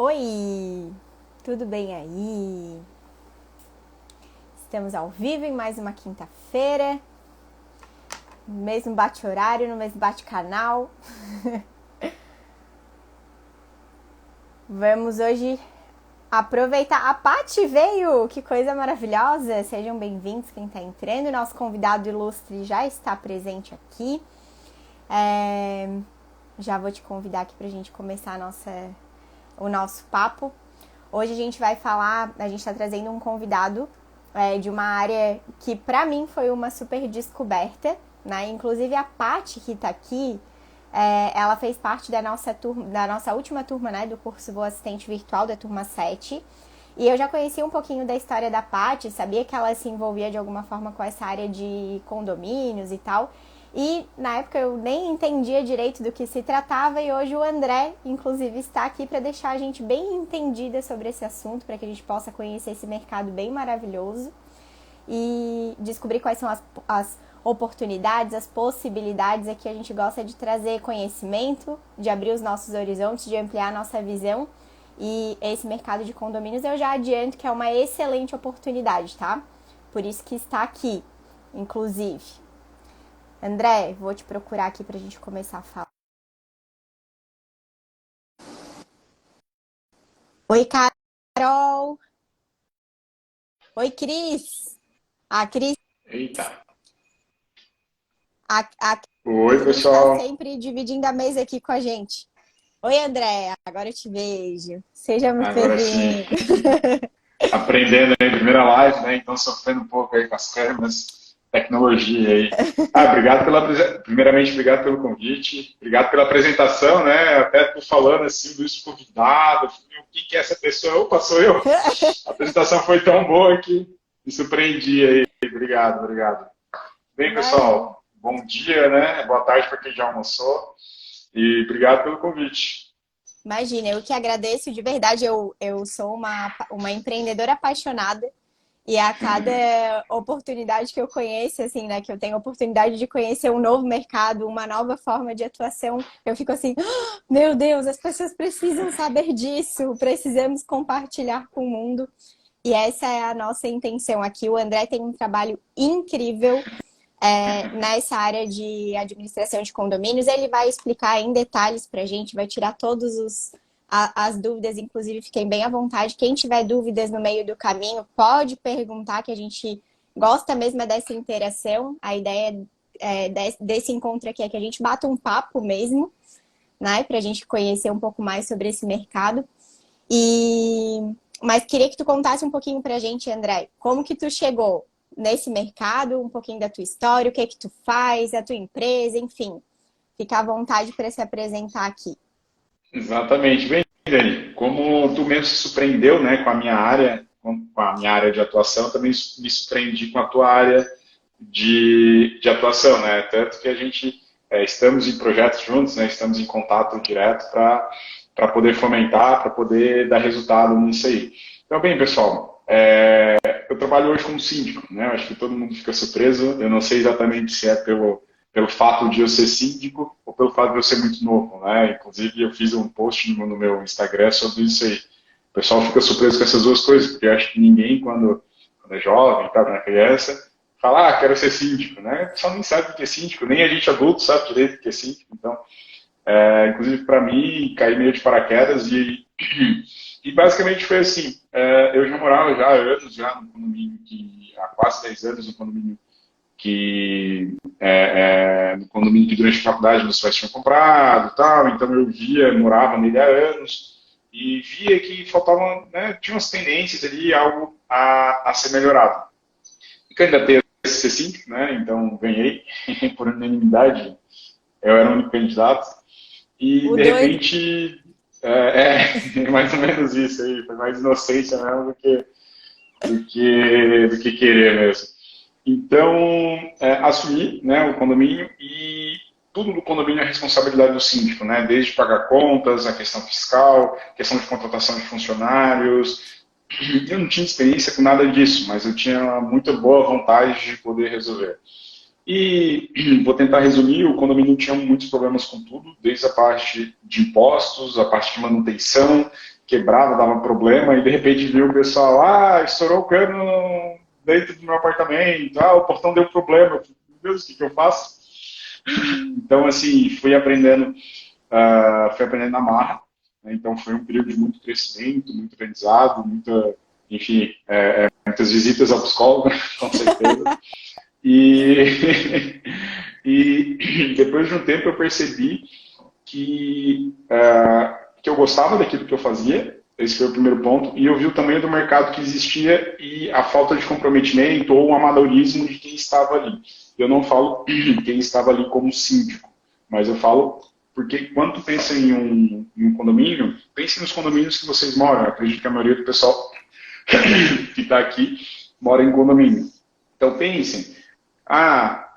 Oi, tudo bem aí? Estamos ao vivo em mais uma quinta-feira, no mesmo bate-horário, no mesmo bate-canal. Vamos hoje aproveitar. A Paty veio, que coisa maravilhosa! Sejam bem-vindos quem está entrando. Nosso convidado ilustre já está presente aqui. Já vou te convidar aqui para a gente começar o nosso papo. Hoje a gente vai falar, a gente está trazendo um convidado de uma área que para mim foi uma super descoberta, né? Inclusive a Paty que está aqui, ela fez parte da nossa turma, da nossa última turma, né, do curso Boa Assistente Virtual, da turma 7. E eu já conhecia um pouquinho da história da Paty, sabia que ela se envolvia de alguma forma com essa área de condomínios e tal. E na época eu nem entendia direito do que se tratava e hoje o André, inclusive, está aqui para deixar a gente bem entendida sobre esse assunto, para que a gente possa conhecer esse mercado bem maravilhoso e descobrir quais são as oportunidades, as possibilidades. Aqui a gente gosta de trazer conhecimento, de abrir os nossos horizontes, de ampliar a nossa visão. E esse mercado de condomínios eu já adianto que é uma excelente oportunidade, tá? Por isso que está aqui, inclusive. André, vou te procurar aqui pra gente começar a falar. Oi, Carol. Oi, Cris. A Cris, Eita. a Oi, Cris está pessoal. sempre dividindo a mesa aqui com a gente. Oi, André. Agora eu te vejo. Seja muito Agora sim, bem-vindo. aprendendo aí, primeira live, né? Então sofrendo um pouco aí com as câmeras, tecnologia aí. Obrigado primeiramente, obrigado pelo convite, obrigado pela apresentação, né? Até tu falando assim do convidado, o que que é essa pessoa? Opa, sou eu. A apresentação foi tão boa que me surpreendi aí. Obrigado, obrigado. Bem, Imagina. pessoal, bom dia, né? Boa tarde para quem já almoçou e obrigado pelo convite. Imagina, eu que agradeço de verdade. Eu sou uma empreendedora apaixonada. E a cada oportunidade que eu conheço, assim, né, que eu tenho a oportunidade de conhecer um novo mercado, uma nova forma de atuação, eu fico assim, "Ah, meu Deus, as pessoas precisam saber disso, precisamos compartilhar com o mundo." E essa é a nossa intenção aqui. O André tem um trabalho incrível nessa área de administração de condomínios. Ele vai explicar em detalhes para a gente, vai tirar todos as dúvidas, inclusive fiquem bem à vontade. Quem tiver dúvidas no meio do caminho, pode perguntar, que a gente gosta mesmo dessa interação. A ideia desse encontro aqui é que a gente bata um papo mesmo, né, para a gente conhecer um pouco mais sobre esse mercado. Mas queria que tu contasse um pouquinho pra gente, André, como que tu chegou nesse mercado, um pouquinho da tua história, o que é que tu faz, a tua empresa, enfim. Fica à vontade para se apresentar aqui. Exatamente. Bem, Dani, como tu mesmo se surpreendeu, né, com a minha área de atuação, também me surpreendi com a tua área de atuação, né? Tanto que a gente estamos em projetos juntos, né? Estamos em contato direto para poder fomentar, para poder dar resultado nisso aí. Então, bem, pessoal, eu trabalho hoje como síndico, né? Acho que todo mundo fica surpreso. Eu não sei exatamente se é pelo fato de eu ser síndico ou pelo fato de eu ser muito novo, né? Inclusive, eu fiz um post no meu Instagram sobre isso aí. O pessoal fica surpreso com essas duas coisas, porque eu acho que ninguém, quando é jovem, tá, quando é criança, fala, quero ser síndico, né? O pessoal nem sabe o que é síndico, nem a gente adulto sabe direito o que é síndico. Então, inclusive para mim, caí meio de paraquedas e basicamente foi assim, eu já morava já há anos já no condomínio, há quase 10 anos no condomínio no condomínio que durante a faculdade meus pais tinham comprado e tal, então eu morava nele há anos e via que faltavam, né, tinha umas tendências ali, algo a ser melhorado. E candidatei a ser síndico, né, então ganhei por unanimidade, eu era o único candidato e O de doido. repente mais ou menos isso aí, foi mais inocência mesmo do que querer mesmo. Então, assumi, né, o condomínio e tudo do condomínio é responsabilidade do síndico, né? Desde pagar contas, a questão fiscal, questão de contratação de funcionários. Eu não tinha experiência com nada disso, mas eu tinha muita boa vontade de poder resolver. E vou tentar resumir, o condomínio tinha muitos problemas com tudo, desde a parte de impostos, a parte de manutenção, quebrava, dava problema, e de repente viu o pessoal, estourou o cano dentro do meu apartamento, o portão deu problema, eu falei, meu Deus, o que eu faço? Então, assim, fui aprendendo na marra, né? Então foi um período de muito crescimento, muito aprendizado, enfim, muitas visitas ao psicólogo, com certeza. E, e depois de um tempo eu percebi que eu gostava daquilo que eu fazia, esse foi o primeiro ponto, e eu vi o tamanho do mercado que existia e a falta de comprometimento ou o amadorismo de quem estava ali. Eu não falo quem estava ali como síndico, mas eu falo porque quando tu pensa em um condomínio, pense nos condomínios que vocês moram. Eu acredito que a maioria do pessoal que está aqui mora em condomínio. Então pensem,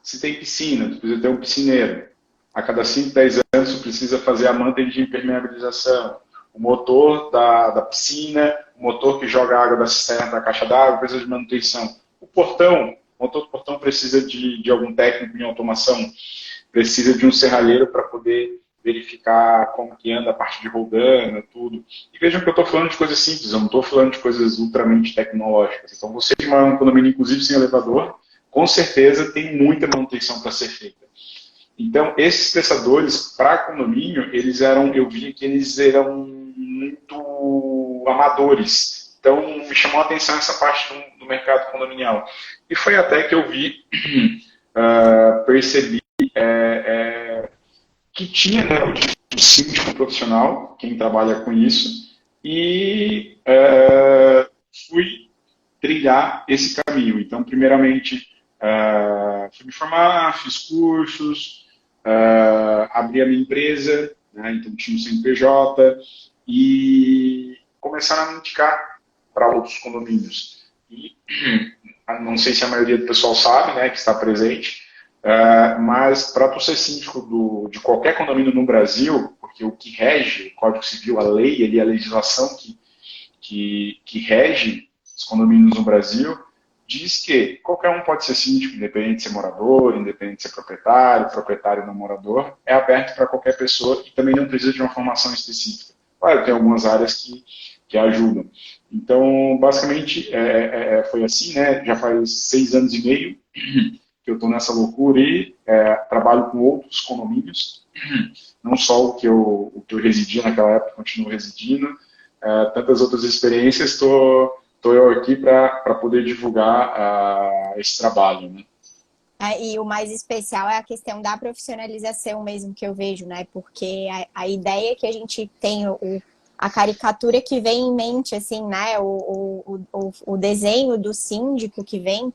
se tem piscina, tu precisa ter um piscineiro. A cada 5, 10 anos tu precisa fazer a manta de impermeabilização. O motor da piscina, o motor que joga a água da cisterna para a caixa d'água, precisa de manutenção. O motor do portão precisa de algum técnico em automação, precisa de um serralheiro para poder verificar como que anda a parte de roldana, tudo. E vejam que eu estou falando de coisas simples, eu não estou falando de coisas ultramente tecnológicas. Então, você que mora num condomínio, inclusive sem elevador, com certeza tem muita manutenção para ser feita. Então, esses prestadores para condomínio, eu via que eles eram muito amadores. Então, me chamou a atenção essa parte do mercado condominial. E foi até que eu percebi que tinha, né, o síndico profissional, quem trabalha com isso, e fui trilhar esse caminho. Então, primeiramente, fui me formar, fiz cursos, abri a minha empresa, né, então tinha um CNPJ, e começaram a me indicar para outros condomínios. E não sei se a maioria do pessoal sabe, né, que está presente, mas para tu ser síndico de qualquer condomínio no Brasil, porque o que rege, o Código Civil, a lei, ali, a legislação que rege os condomínios no Brasil, diz que qualquer um pode ser síndico, independente de ser morador, independente de ser proprietário não morador, é aberto para qualquer pessoa e também não precisa de uma formação específica. Claro, tem algumas áreas que ajudam. Então, basicamente, foi assim, né? Já faz 6 anos e meio que eu estou nessa loucura e trabalho com outros condomínios, não só o que eu residia naquela época, continuo residindo, tantas outras experiências, estou eu aqui para poder divulgar esse trabalho, né? E o mais especial é a questão da profissionalização mesmo que eu vejo, né? Porque a ideia que a gente tem, a caricatura que vem em mente, assim, né? O desenho do síndico que vem,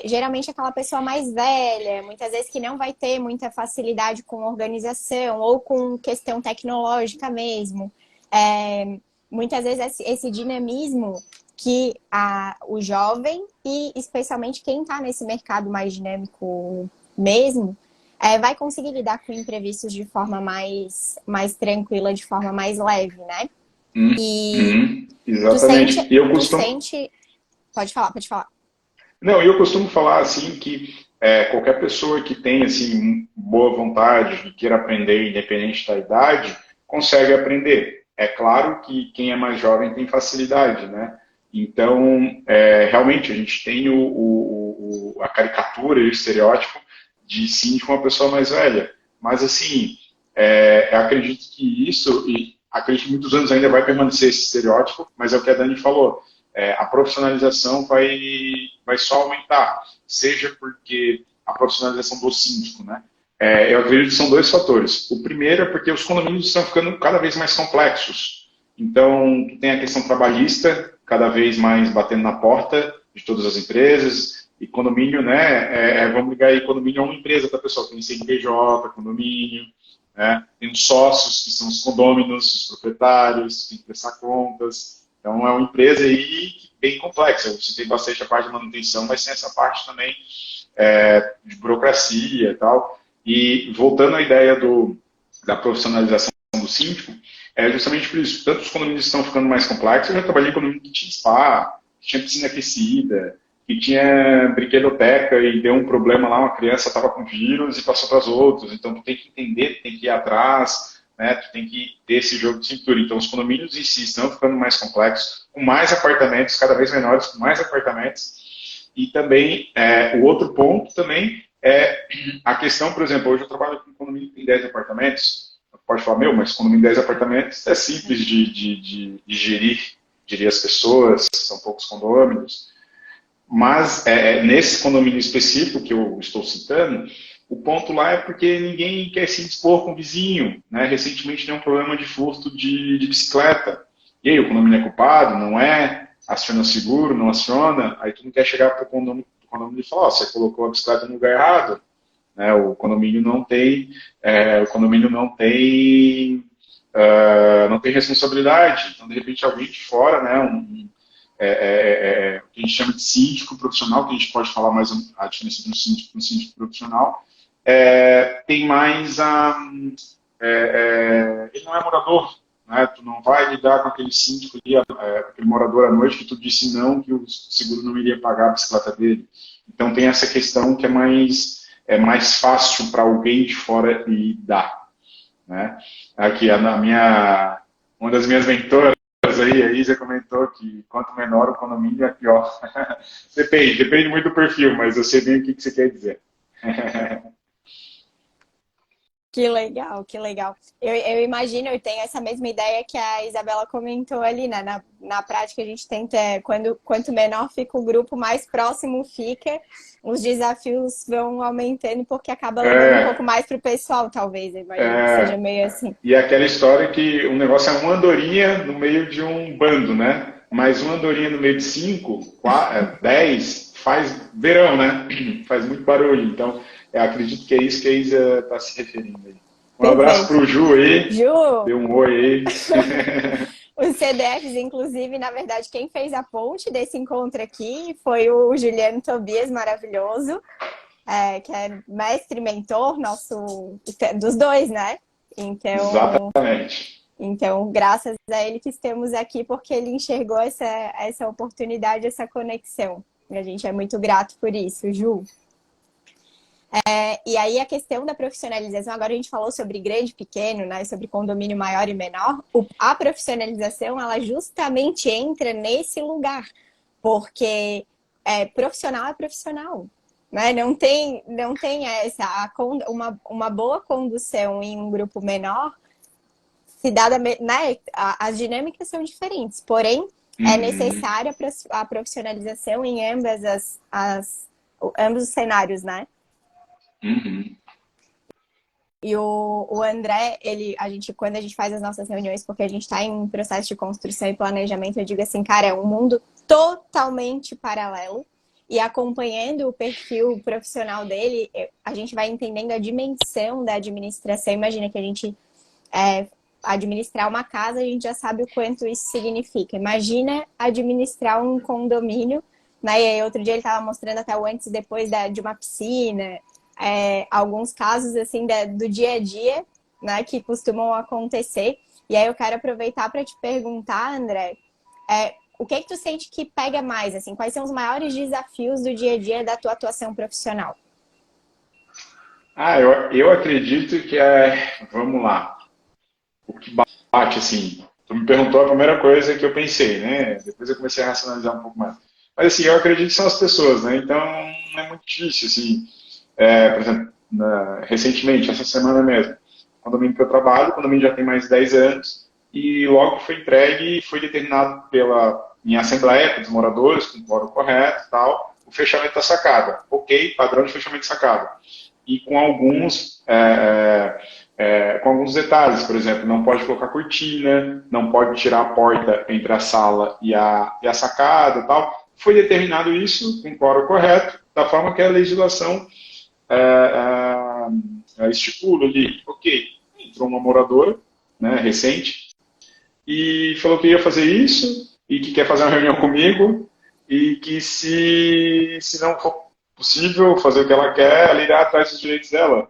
geralmente aquela pessoa mais velha, muitas vezes que não vai ter muita facilidade com organização ou com questão tecnológica mesmo. Muitas vezes esse dinamismo que o jovem e especialmente quem está nesse mercado mais dinâmico mesmo, vai conseguir lidar com imprevistos de forma mais tranquila, de forma mais leve, né? Exatamente. Pode falar. Não, eu costumo falar assim que qualquer pessoa que tem assim boa vontade e queira aprender, independente da idade, consegue aprender. É claro que quem é mais jovem tem facilidade, né? Então, realmente, a gente tem a caricatura e o estereótipo de síndico uma pessoa mais velha. Mas, assim, eu acredito que isso, e acredito que muitos anos ainda vai permanecer esse estereótipo, mas é o que a Dani falou. A profissionalização vai só aumentar, seja porque a profissionalização do síndico, né? Eu acredito que são 2 fatores. O primeiro é porque os condomínios estão ficando cada vez mais complexos. Então, tem a questão trabalhista, cada vez mais batendo na porta de todas as empresas, e condomínio, né, vamos ligar aí, condomínio é uma empresa, tá, pessoal? Tem CNPJ, condomínio, né, tem os sócios, que são os condôminos, os proprietários, tem que prestar contas, então é uma empresa aí bem complexa, você tem bastante a parte de manutenção, mas tem essa parte também de burocracia e tal, e voltando à ideia da profissionalização do síndico, justamente por isso, tanto os condomínios estão ficando mais complexos, eu já trabalhei em condomínio que tinha spa, que tinha piscina aquecida, que tinha brinquedoteca e deu um problema lá, uma criança estava com vírus e passou para os outros. Então, tu tem que entender, tu tem que ir atrás, né? Tu tem que ter esse jogo de cintura. Então, os condomínios em si estão ficando mais complexos, com mais apartamentos, cada vez menores, com mais apartamentos. E também, o outro ponto também é a questão, por exemplo, hoje eu trabalho com um condomínio que tem 10 apartamentos. Pode falar, mas condomínio de 10 apartamentos é simples de gerir as pessoas, são poucos condôminos. Mas nesse condomínio específico que eu estou citando, o ponto lá é porque ninguém quer se dispor com o vizinho, né? Recentemente tem um problema de furto de bicicleta. E aí, o condomínio é culpado? Não é? Aciona o seguro? Não aciona? Aí tu não quer chegar para o condomínio e falar, você colocou a bicicleta no lugar errado. Né? O condomínio não tem, não tem responsabilidade. Então, de repente, alguém de fora, né, o que a gente chama de síndico profissional, que a gente pode falar mais a diferença de um síndico para um síndico profissional, tem mais ele não é morador, né? Tu não vai lidar com aquele síndico ali, aquele morador à noite que tu disse não, que o seguro não iria pagar a bicicleta dele. Então tem essa questão que é mais fácil para alguém de fora lidar, né? Aqui uma das minhas mentoras aí, a Isa comentou que quanto menor o condomínio é pior. Depende muito do perfil, mas eu sei bem o que você quer dizer. Que legal, que legal. Eu imagino, eu tenho essa mesma ideia que a Isabela comentou ali, né? Na prática, a gente tenta, quanto menor fica o grupo, mais próximo fica, os desafios vão aumentando, porque acaba levando um pouco mais para o pessoal, talvez, eu imagino que seja meio assim. E aquela história que o negócio é uma andorinha no meio de um bando, né? Mas uma andorinha no meio de 5, 10, faz verão, né? Faz muito barulho. Então, acredito que é isso que a Isa está se referindo aí. Um abraço para o Ju aí. Ju! Dê um oi aí. Os CDFs, inclusive, na verdade, quem fez a ponte desse encontro aqui foi o Juliano Tobias, maravilhoso, que é mestre e mentor dos dois, né? Então, exatamente. Então, graças a ele que estamos aqui, porque ele enxergou essa oportunidade, essa conexão. E a gente é muito grato por isso, Ju. E aí a questão da profissionalização, agora a gente falou sobre grande e pequeno, né, sobre condomínio maior e menor, a profissionalização, ela justamente entra nesse lugar, porque profissional é profissional, né? Não tem uma boa condução em um grupo menor, né, as dinâmicas são diferentes, porém é necessária a profissionalização em ambos os cenários, né? Uhum. E o André, quando a gente faz as nossas reuniões, porque a gente está em processo de construção e planejamento, eu digo assim, cara, é um mundo totalmente paralelo. E acompanhando o perfil profissional dele, a gente vai entendendo a dimensão da administração. Imagina que a gente administrar uma casa, a gente já sabe o quanto isso significa. Imagina administrar um condomínio, né? E aí, outro dia ele estava mostrando até o antes e depois de uma piscina, alguns casos assim do dia a dia, né, que costumam acontecer. E aí eu quero aproveitar para te perguntar, André, o que tu sente que pega mais, assim, quais são os maiores desafios do dia a dia da tua atuação profissional? Eu acredito que vamos lá, o que bate, assim, tu me perguntou a primeira coisa que eu pensei, né, depois eu comecei a racionalizar um pouco mais. Mas, assim, eu acredito que são as pessoas, né, então não é muito difícil, assim, por exemplo, recentemente, essa semana mesmo, o condomínio que eu trabalho, o condomínio já tem mais de 10 anos, e logo que foi entregue, foi determinado em assembleia, pelos moradores, com o quórum correto e tal, o fechamento da sacada. Ok, padrão de fechamento de sacada. E com alguns detalhes, por exemplo, não pode colocar cortina, não pode tirar a porta entre a sala e a sacada e tal. Foi determinado isso com o quórum correto, da forma que a legislação estipula ali. Ok, entrou uma moradora, né, recente, e falou que ia fazer isso, e que quer fazer uma reunião comigo, e que se não for possível fazer o que ela quer, ela irá atrás dos direitos dela.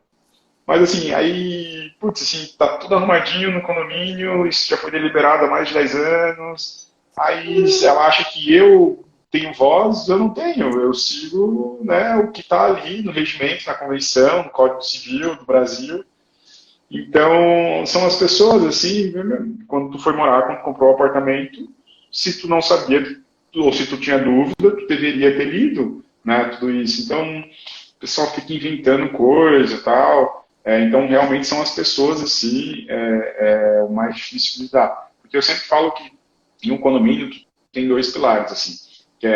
Mas assim, aí, putz, assim, tá tudo arrumadinho no condomínio, isso já foi deliberado há mais de 10 anos, aí ela acha que eu tenho voz, eu não tenho. Eu sigo, né, o que está ali no regimento, na Convenção, no Código Civil do Brasil. Então, são as pessoas, assim, quando tu foi morar, quando tu comprou o apartamento, se tu não sabia, ou se tu tinha dúvida, tu deveria ter lido, né, tudo isso. Então, o pessoal fica inventando coisa e tal. Então, realmente são as pessoas, assim, o mais difícil de lidar. Porque eu sempre falo que em um condomínio tem dois pilares, assim, que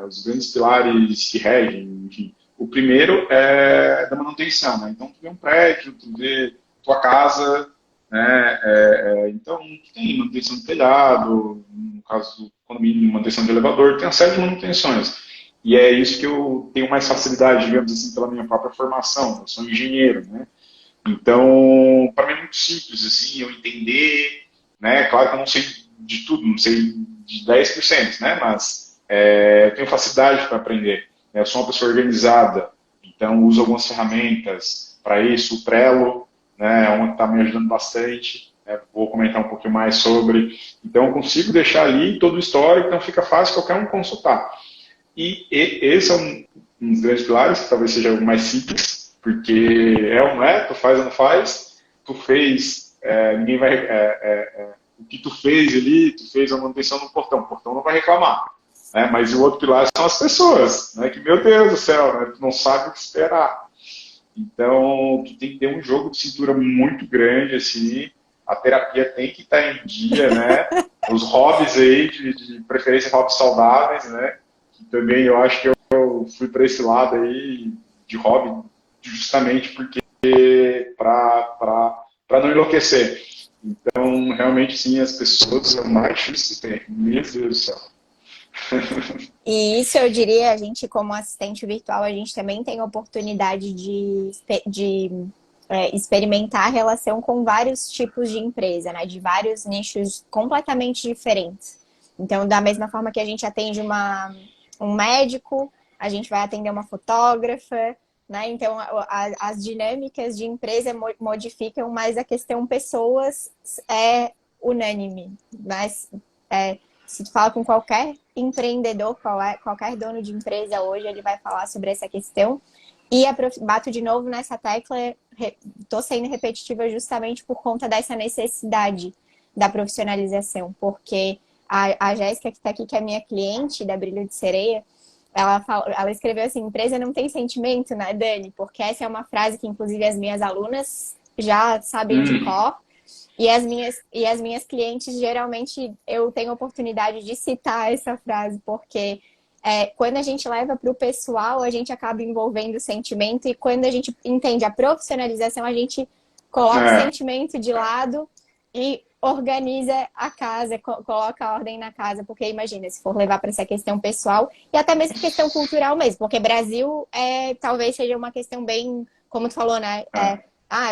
os grandes pilares que regem, enfim. O primeiro é da manutenção, né? Então, tu vê um prédio, tu vê tua casa, né? Então, tem manutenção de telhado, no caso do condomínio, manutenção de elevador, tem uma série de manutenções. E é isso que eu tenho mais facilidade, digamos assim, pela minha própria formação. Eu sou engenheiro, né? Então, para mim é muito simples, assim, eu entender, né? Claro que eu não sei de tudo, não sei de 10%, né? Mas eu tenho facilidade para aprender. Eu sou uma pessoa organizada, então uso algumas ferramentas para isso, o Trello, né? É uma que está me ajudando bastante. Vou comentar um pouquinho mais sobre. Então, eu consigo deixar ali todo o histórico, então fica fácil qualquer um consultar. E esse é um dos grandes pilares, que talvez seja o mais simples, porque ou não é, tu faz ou não faz, tu fez, ninguém vai. O que tu fez ali, tu fez a manutenção no portão, o portão não vai reclamar. Né? Mas o outro pilar são as pessoas, né? Que, meu Deus do céu, né? Tu não sabe o que esperar. Então, tu tem que ter um jogo de cintura muito grande, assim, a terapia tem que estar em dia, né? Os hobbies aí, de preferência hobbies saudáveis, né? Que também eu acho que eu fui para esse lado aí de hobby, justamente porque para não enlouquecer. Então, realmente, sim, as pessoas é o mais difícil que tem. Meu Deus do céu. E isso eu diria, a gente como assistente virtual, a gente também tem oportunidade de experimentar a relação com vários tipos de empresa, né? De vários nichos completamente diferentes. Então, da mesma forma que a gente atende um médico, a gente vai atender uma fotógrafa, né? Então, as dinâmicas de empresa modificam, mas a questão pessoas é unânime. Mas se tu fala com qualquer empreendedor, qualquer dono de empresa hoje, ele vai falar sobre essa questão. E bato de novo nessa tecla, estou sendo repetitiva justamente por conta dessa necessidade da profissionalização, porque a Jéssica, que está aqui, que é minha cliente da Brilho de Sereia, ela escreveu assim: empresa não tem sentimento, né, Dani? Porque essa é uma frase que, inclusive, as minhas alunas já sabem de cor. E as minhas clientes, geralmente, eu tenho oportunidade de citar essa frase, porque quando a gente leva para o pessoal, a gente acaba envolvendo o sentimento, e quando a gente entende a profissionalização, a gente coloca o sentimento de lado e organiza a casa, coloca a ordem na casa, porque imagina, se for levar para essa questão pessoal e até mesmo questão cultural mesmo, porque Brasil talvez seja uma questão bem, como tu falou, né?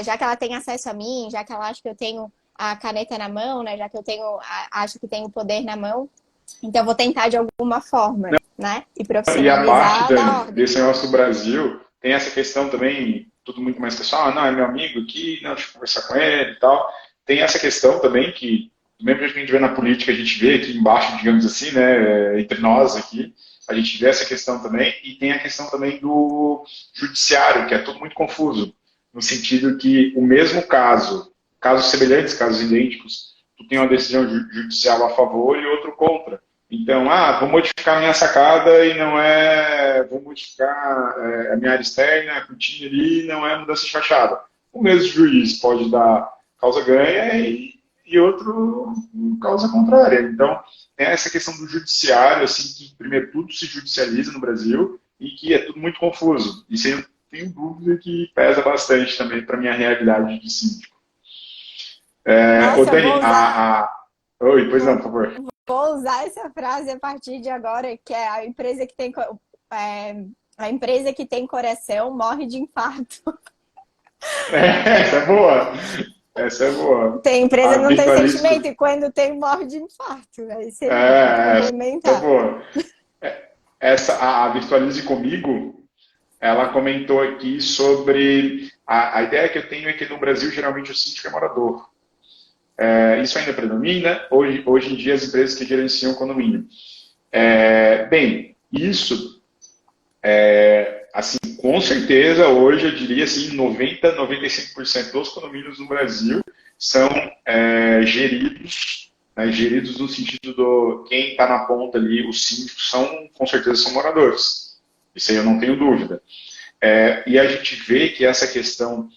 Já que ela tem acesso a mim, já que ela acha que eu tenho a caneta na mão, né? Já que eu acho que tenho o poder na mão, então eu vou tentar de alguma forma, né? E E a parte, profissionalizar da Dani, ordem. desse negócio do Brasil, tem essa questão também, tudo muito mais pessoal, não, é meu amigo aqui, não, deixa eu conversar com ele e tal. Tem essa questão também que, do mesmo jeito que a gente vê na política, a gente vê aqui embaixo, digamos assim, né, entre nós aqui, a gente vê essa questão também, e tem a questão também do judiciário, que é tudo muito confuso, no sentido que o mesmo caso, casos semelhantes, casos idênticos, tu tem uma decisão judicial a favor e outro contra. Então, vou modificar a minha sacada e não vou modificar a minha área externa, a cortina ali, não é mudança de fachada. O mesmo juiz pode dar causa ganha e outro causa contrária. Então, tem essa questão do judiciário, assim, que primeiro tudo se judicializa no Brasil e que é tudo muito confuso. Isso aí eu tenho dúvida que pesa bastante também para a minha realidade de síndico. Ô, Nossa, eu vou Dani, usar. Oi, pois não, por favor. Vou usar essa frase a partir de agora, que é a empresa que tem coração morre de infarto. Essa é boa. Essa é boa. Tem empresa A que não tem virtualizo. sentimento, e quando tem, morre de infarto. Aí você Essa é complementar. boa. A Virtualize Comigo, ela comentou aqui sobre. A ideia que eu tenho é que no Brasil, geralmente, o síndico é morador. Isso ainda predomina. Hoje em dia, as empresas que gerenciam o condomínio. Bem, isso, assim, com certeza, hoje eu diria assim, 90, 95% dos condomínios no Brasil são geridos, né, geridos no sentido do quem está na ponta ali, os síndicos são, com certeza, são moradores. Isso aí eu não tenho dúvida. E a gente vê que essa questão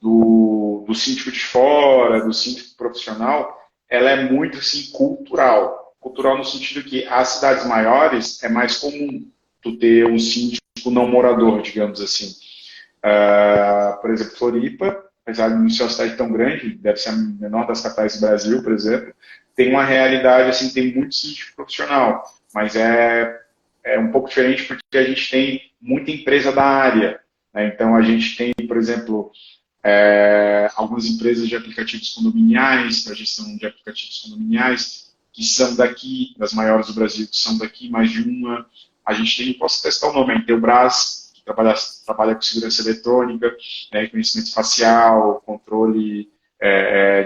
do síndico de fora, do síndico profissional, ela é muito assim, cultural. Cultural no sentido que as cidades maiores é mais comum tu ter um síndico não morador, digamos assim. Por exemplo, Floripa, apesar de não ser uma cidade tão grande, deve ser a menor das capitais do Brasil, por exemplo, tem uma realidade, assim, tem muito síndico profissional, mas é um pouco diferente porque a gente tem muita empresa da área, né? Então a gente tem, por exemplo, algumas empresas de aplicativos condominiais, para gestão de aplicativos condominiais, que são daqui, das maiores do Brasil, que são daqui, mais de uma. A gente tem, posso testar o nome, a Intelbras, que trabalha com segurança eletrônica, né, reconhecimento facial, controle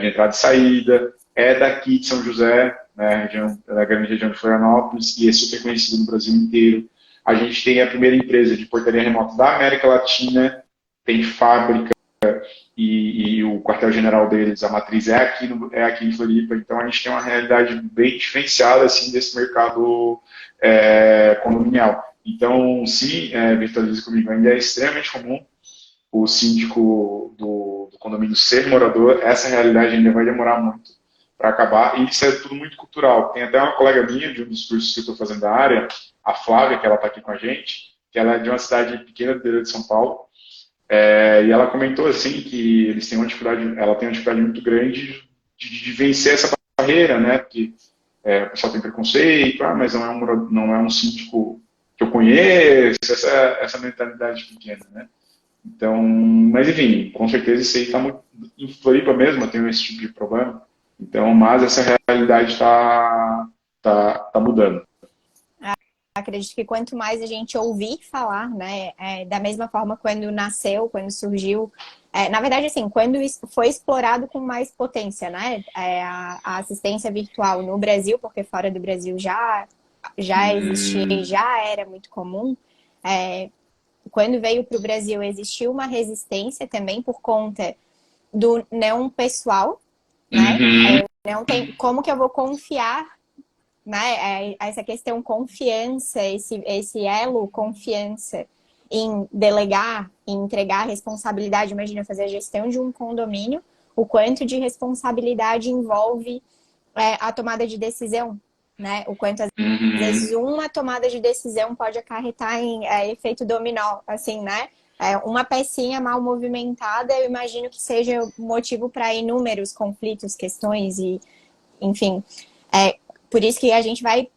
de entrada e saída, é daqui de São José, né, da grande região de Florianópolis, e é super conhecido no Brasil inteiro. A gente tem a primeira empresa de portaria remota da América Latina, tem fábrica, e o quartel-general deles, a matriz é aqui em Floripa, então a gente tem uma realidade bem diferenciada assim, desse mercado condominial. Então, sim, virtualize comigo, ainda é extremamente comum o síndico do condomínio ser morador, essa realidade ainda vai demorar muito para acabar, e isso é tudo muito cultural. Tem até uma colega minha, de um dos cursos que eu estou fazendo da área, a Flávia, que ela está aqui com a gente, que ela é de uma cidade pequena do interior de São Paulo, e ela comentou assim que eles têm uma dificuldade, ela tem uma dificuldade muito grande de vencer essa barreira, né? Porque o pessoal tem preconceito, mas não é um síndico que eu conheço, essa mentalidade pequena, né? Então, mas enfim, com certeza isso aí está muito. Em Floripa mesmo eu tenho esse tipo de problema. Então, mas essa realidade tá mudando. Acredito que quanto mais a gente ouvir falar, né, da mesma forma quando nasceu, quando surgiu, na verdade, assim, quando isso foi explorado com mais potência, né, a assistência virtual no Brasil, porque fora do Brasil já existia e já era muito comum, quando veio para o Brasil existiu uma resistência também por conta do não pessoal, né, não tem como que eu vou confiar, né? Essa questão confiança, esse elo confiança em delegar, em entregar a responsabilidade. Imagina fazer a gestão de um condomínio, o quanto de responsabilidade envolve a tomada de decisão, né? O quanto às vezes uma tomada de decisão pode acarretar em efeito dominó, assim, né? Uma pecinha mal movimentada, eu imagino que seja motivo para inúmeros conflitos, questões e, enfim. Por isso que a gente vai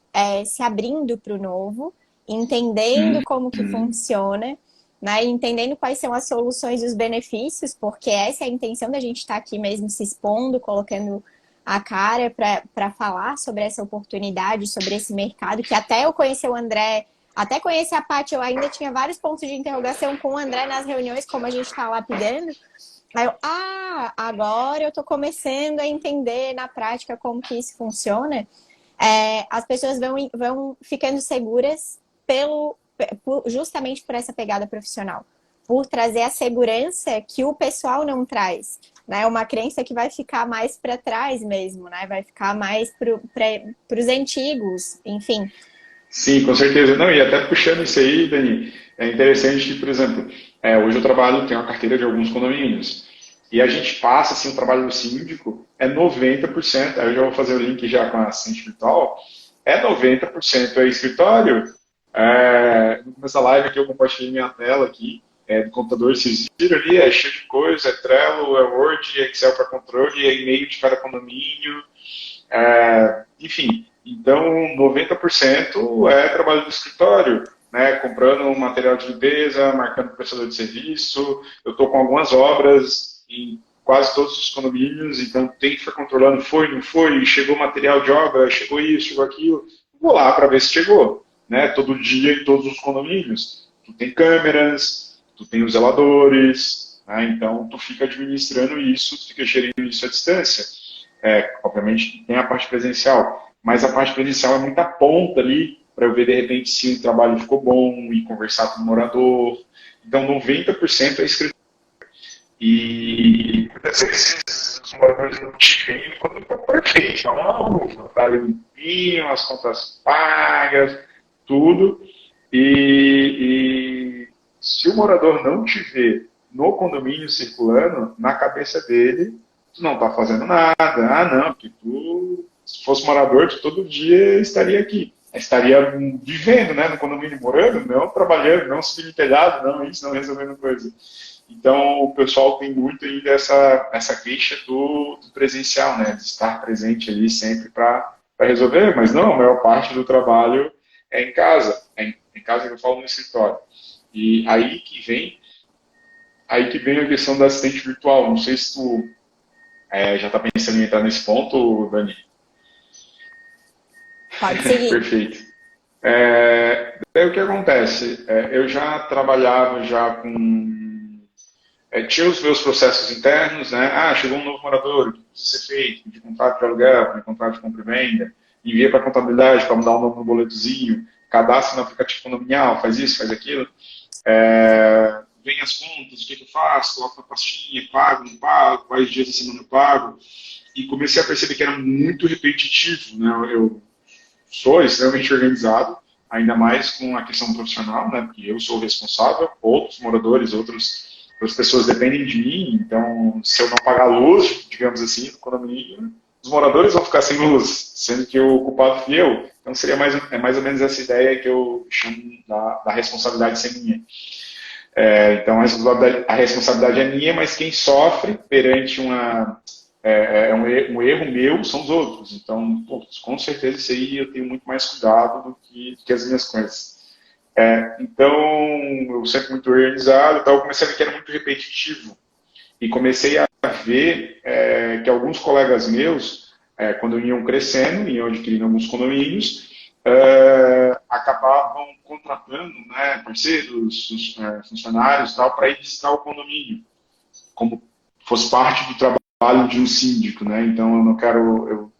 se abrindo para o novo, entendendo como que funciona, né? Entendendo quais são as soluções e os benefícios, porque essa é a intenção da gente estar aqui mesmo se expondo, colocando a cara para falar sobre essa oportunidade, sobre esse mercado, que até eu conhecer o André, até conhecer a Paty, eu ainda tinha vários pontos de interrogação com o André nas reuniões, como a gente está lapidando. Aí eu, agora eu estou começando a entender na prática como que isso funciona. As pessoas vão ficando seguras justamente por essa pegada profissional, por trazer a segurança que o pessoal não traz, né? Uma crença que vai ficar mais para trás mesmo, né? Vai ficar mais para os antigos, enfim. Sim, com certeza. Não, e até puxando isso aí, Dani, é interessante que, por exemplo, hoje eu trabalho, tenho uma carteira de alguns condomínios, e a gente passa, assim, o trabalho do síndico é 90%, aí eu já vou fazer o link já com a assistente virtual, é 90% escritório. No começo da live aqui eu compartilhei minha tela aqui, do computador, vocês viram ali, é cheio de coisa, é Trello, é Word, é Excel para controle, é e-mail de cada condomínio, enfim. Então, 90% é trabalho do escritório, né? Comprando um material de limpeza, marcando o prestador de serviço. Eu estou com algumas obras em quase todos os condomínios, então tem que ficar controlando, foi, não foi, chegou material de obra, chegou isso, chegou aquilo. Vou lá para ver se chegou, né? Todo dia em todos os condomínios. Tu tem câmeras, tu tem os zeladores, né? Então tu fica administrando isso, tu fica gerindo isso à distância. Obviamente tem a parte presencial, mas a parte presencial é muita ponta ali para eu ver, de repente, se o trabalho ficou bom e conversar com o morador. Então, 90% é escritório. E muitas vezes os moradores não te veem quando está perfeito. Não, está limpinho, as contas pagas, tudo. E se o morador não te vê no condomínio circulando, na cabeça dele, tu não está fazendo nada. Ah, não, porque tu, se fosse morador, tu todo dia estaria aqui. Estaria vivendo, né, no condomínio, morando, não trabalhando, não subindo telhado, não isso, não resolvendo coisa. Então, o pessoal tem muito ainda essa queixa do presencial, né, de estar presente ali sempre para resolver, mas não, a maior parte do trabalho é em casa. É em casa que eu falo, no escritório. E aí que vem a questão da assistente virtual. Não sei se tu já está pensando em entrar nesse ponto, Dani. Pode seguir. Perfeito. Daí o que acontece? Eu já trabalhava já com... tinha os meus processos internos, né? Ah, chegou um novo morador, o que precisa ser feito? De contrato de aluguel, de contrato de compra e venda, envia para a contabilidade para mudar o nome no boletozinho, cadastra no aplicativo condominial, faz isso, faz aquilo. Vem as contas, o que eu faço, coloco na pastinha, pago, não pago, quais dias da semana eu pago. E comecei a perceber que era muito repetitivo, né? Eu sou extremamente organizado, ainda mais com a questão profissional, né? Porque eu sou o responsável, outros moradores, outras pessoas dependem de mim, então se eu não pagar luz, digamos assim, no condomínio, os moradores vão ficar sem luz, sendo que o culpado fui eu. Então seria mais ou menos essa ideia que eu chamo da responsabilidade ser minha. Então a responsabilidade é minha, mas quem sofre perante um erro meu são os outros. Então, com certeza isso aí eu tenho muito mais cuidado do que as minhas coisas. Então, eu sempre muito organizado, então eu comecei a ver que era muito repetitivo. E comecei a ver que alguns colegas meus, quando iam crescendo, iam adquirindo alguns condomínios, acabavam contratando, né, parceiros, funcionários e tal, para ir visitar o condomínio, como fosse parte do trabalho de um síndico, né? Então eu não quero,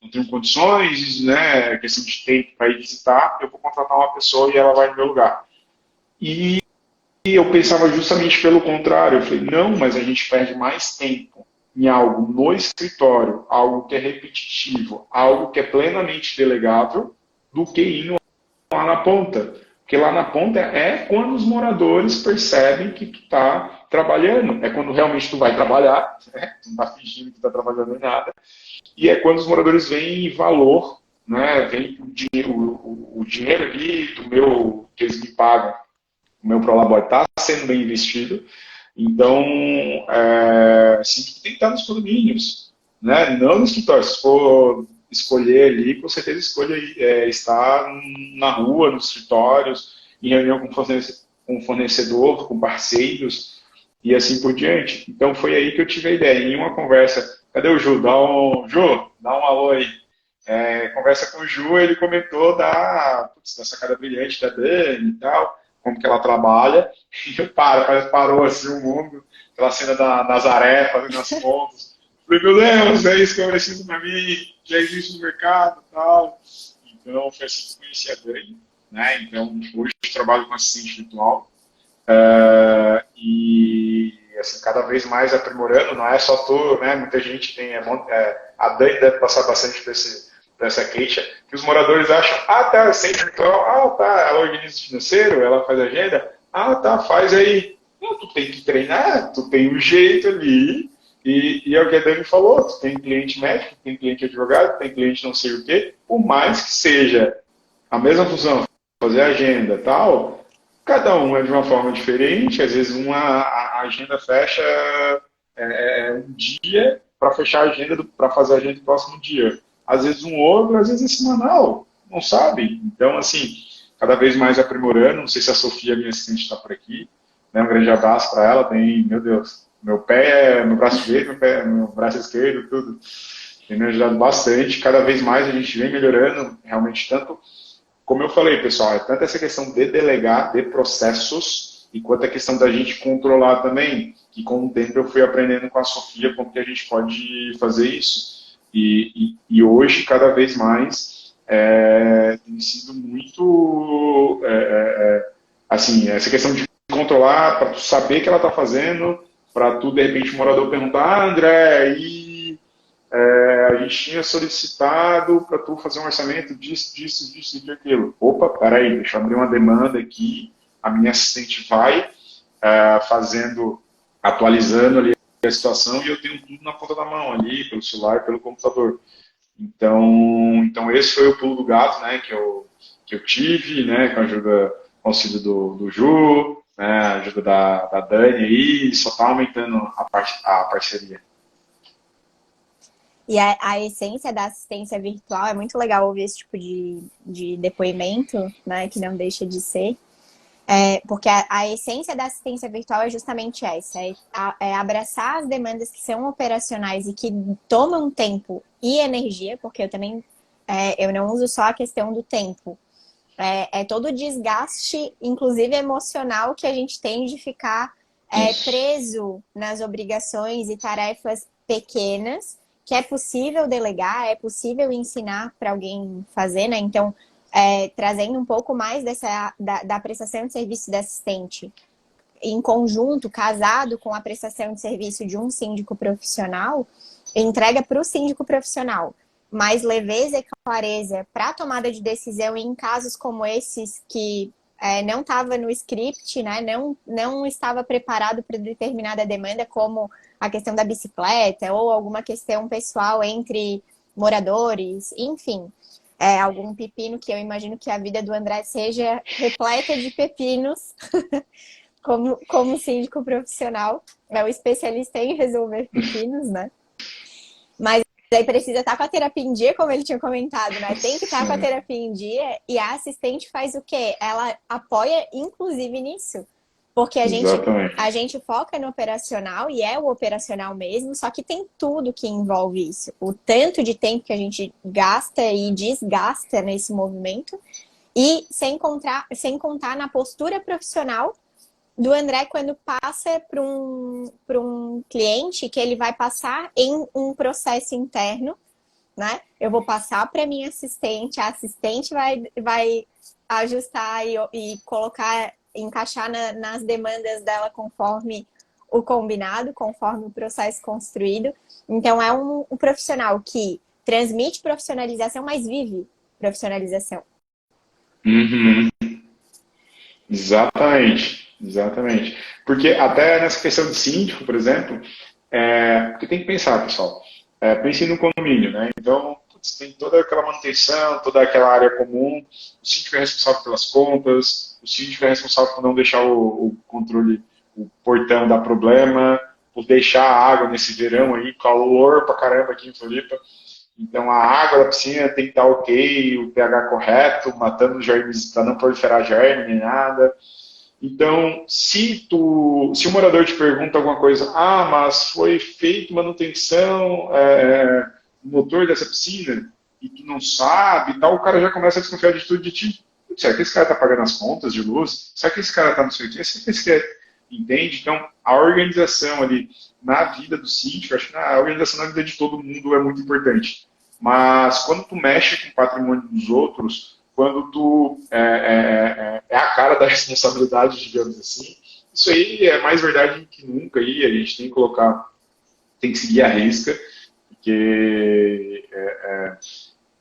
não tenho condições, né, questão de tempo para ir visitar, eu vou contratar uma pessoa e ela vai no meu lugar. E eu pensava justamente pelo contrário, eu falei, não, mas a gente perde mais tempo em algo no escritório, algo que é repetitivo, algo que é plenamente delegável, do que ir lá na ponta. Porque lá na ponta é quando os moradores percebem que tu está trabalhando, é quando realmente tu vai trabalhar, né? Tu não está fingindo que está trabalhando em nada, e é quando os moradores veem valor, né? Vem o dinheiro ali que eles me pagam, o meu prolabore está sendo bem investido. Então, assim, tem que estar nos condomínios, né? Não no escritório. Se for escolher ali, com certeza escolha estar na rua, nos escritórios, em reunião com o fornecedor, com parceiros e assim por diante. Então, foi aí que eu tive a ideia. Em uma conversa, cadê o Ju? Ju, dá um alô aí. Conversa com o Ju, ele comentou da sacada brilhante da Dani e tal, como que ela trabalha, e parece que parou assim o mundo, aquela cena da Nazaré fazendo as contas. Falei, meu Deus, é isso que eu preciso pra mim, já existe no mercado e tal. Então, foi assim que eu conheci a Dani, né? Então, hoje eu trabalho com assistente virtual, e assim, cada vez mais aprimorando, não é só tu, né? Muita gente tem, a Dani deve passar bastante por essa queixa, que os moradores acham, tá, assistente virtual, tá, ela organiza o financeiro, ela faz agenda, tá, faz aí. Não, tu tem que treinar, tu tem um jeito ali, e é o que a Dani falou, tu tem cliente médico, tem cliente advogado, tem cliente não sei o quê, por mais que seja a mesma função, fazer agenda e tal, cada um é de uma forma diferente, às vezes a agenda fecha um dia para fechar a agenda, para fazer a agenda do próximo dia. Às vezes um outro, às vezes é semanal, não sabe? Então, assim, cada vez mais aprimorando, não sei se a Sofia, minha assistente, está por aqui, né? Um grande abraço para ela, meu Deus, meu braço direito, meu braço esquerdo, tudo, tem me ajudado bastante, cada vez mais a gente vem melhorando, realmente, tanto, como eu falei, pessoal, é tanto essa questão de delegar, de processos, e quanto a questão da gente controlar também, que com o tempo eu fui aprendendo com a Sofia como que a gente pode fazer isso. E hoje, cada vez mais, tem sido muito, assim, essa questão de controlar, para tu saber o que ela está fazendo, para tu, de repente, o morador perguntar, André, a gente tinha solicitado para tu fazer um orçamento disso e daquilo. Opa, peraí, deixa eu abrir uma demanda aqui, a minha assistente vai fazendo, atualizando ali a situação e eu tenho tudo na ponta da mão ali, pelo celular, pelo computador. Então esse foi o pulo do gato, né, que eu tive, né, com a ajuda, com o auxílio do Ju, né, a ajuda da Dani aí, só está aumentando a parceria. E a essência da assistência virtual é muito legal ouvir esse tipo de depoimento, né, que não deixa de ser. Porque a essência da assistência virtual é justamente essa, é abraçar as demandas que são operacionais e que tomam tempo e energia, porque eu não uso só a questão do tempo. É todo o desgaste, inclusive emocional, que a gente tem de ficar preso nas obrigações e tarefas pequenas, que é possível delegar, é possível ensinar para alguém fazer, né? Então, trazendo um pouco mais da prestação de serviço da assistente em conjunto, casado com a prestação de serviço de um síndico profissional, entrega para o síndico profissional mais leveza e clareza para a tomada de decisão em casos como esses que não estava no script, né? Não estava preparado para determinada demanda, como a questão da bicicleta ou alguma questão pessoal entre moradores, enfim. Algum pepino, que eu imagino que a vida do André seja repleta de pepinos, como síndico profissional, é o especialista em resolver pepinos, né? Mas aí precisa estar com a terapia em dia, como ele tinha comentado, né? Tem que estar com a terapia em dia, e a assistente faz o quê? Ela apoia, inclusive, nisso. Porque a gente foca no operacional, e é o operacional mesmo, só que tem tudo que envolve isso. O tanto de tempo que a gente gasta e desgasta nesse movimento, e sem contar na postura profissional do André quando passa para um cliente, que ele vai passar em um processo interno, né? Eu vou passar para minha assistente, a assistente vai ajustar e colocar, encaixar nas demandas dela conforme o combinado, conforme o processo construído. Então, é um profissional que transmite profissionalização, mas vive profissionalização. Uhum. Exatamente. Porque até nessa questão de síndico, por exemplo, porque tem que pensar, pessoal, pense no condomínio, né? Então, tem toda aquela manutenção, toda aquela área comum, o síndico é responsável pelas contas, o síndico é responsável por não deixar o controle, o portão dar problema, por deixar a água nesse verão aí, calor pra caramba aqui em Floripa. Então a água da piscina tem que estar ok, o pH correto, matando os germes para não proliferar germe nem nada. Então, se o morador te pergunta alguma coisa, mas foi feita manutenção no motor dessa piscina e tu não sabe e tal, o cara já começa a desconfiar de tudo de ti. Será que esse cara está pagando as contas de luz? Será que esse cara está no sei o quê? Será que esse cara entende? Então, a organização ali na vida do síndico, acho que a organização na vida de todo mundo é muito importante. Mas quando tu mexe com o patrimônio dos outros, quando tu é a cara da responsabilidade, digamos assim, isso aí é mais verdade que nunca aí, a gente tem que colocar, tem que seguir a risca, porque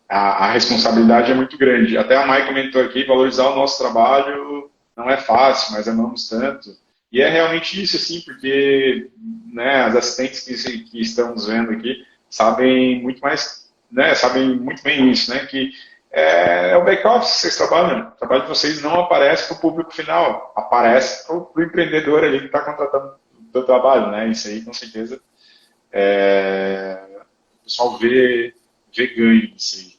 a responsabilidade é muito grande. Até a Mai comentou aqui, valorizar o nosso trabalho não é fácil, mas amamos tanto. E é realmente isso, assim, porque né, as assistentes que estão nos vendo aqui sabem muito mais, né, sabem muito bem isso, né, que o back-office que vocês trabalham. O trabalho de vocês não aparece para o público final, aparece para o empreendedor ali que está contratando o seu trabalho, né? Isso aí, com certeza, o pessoal vê ganho nisso aí.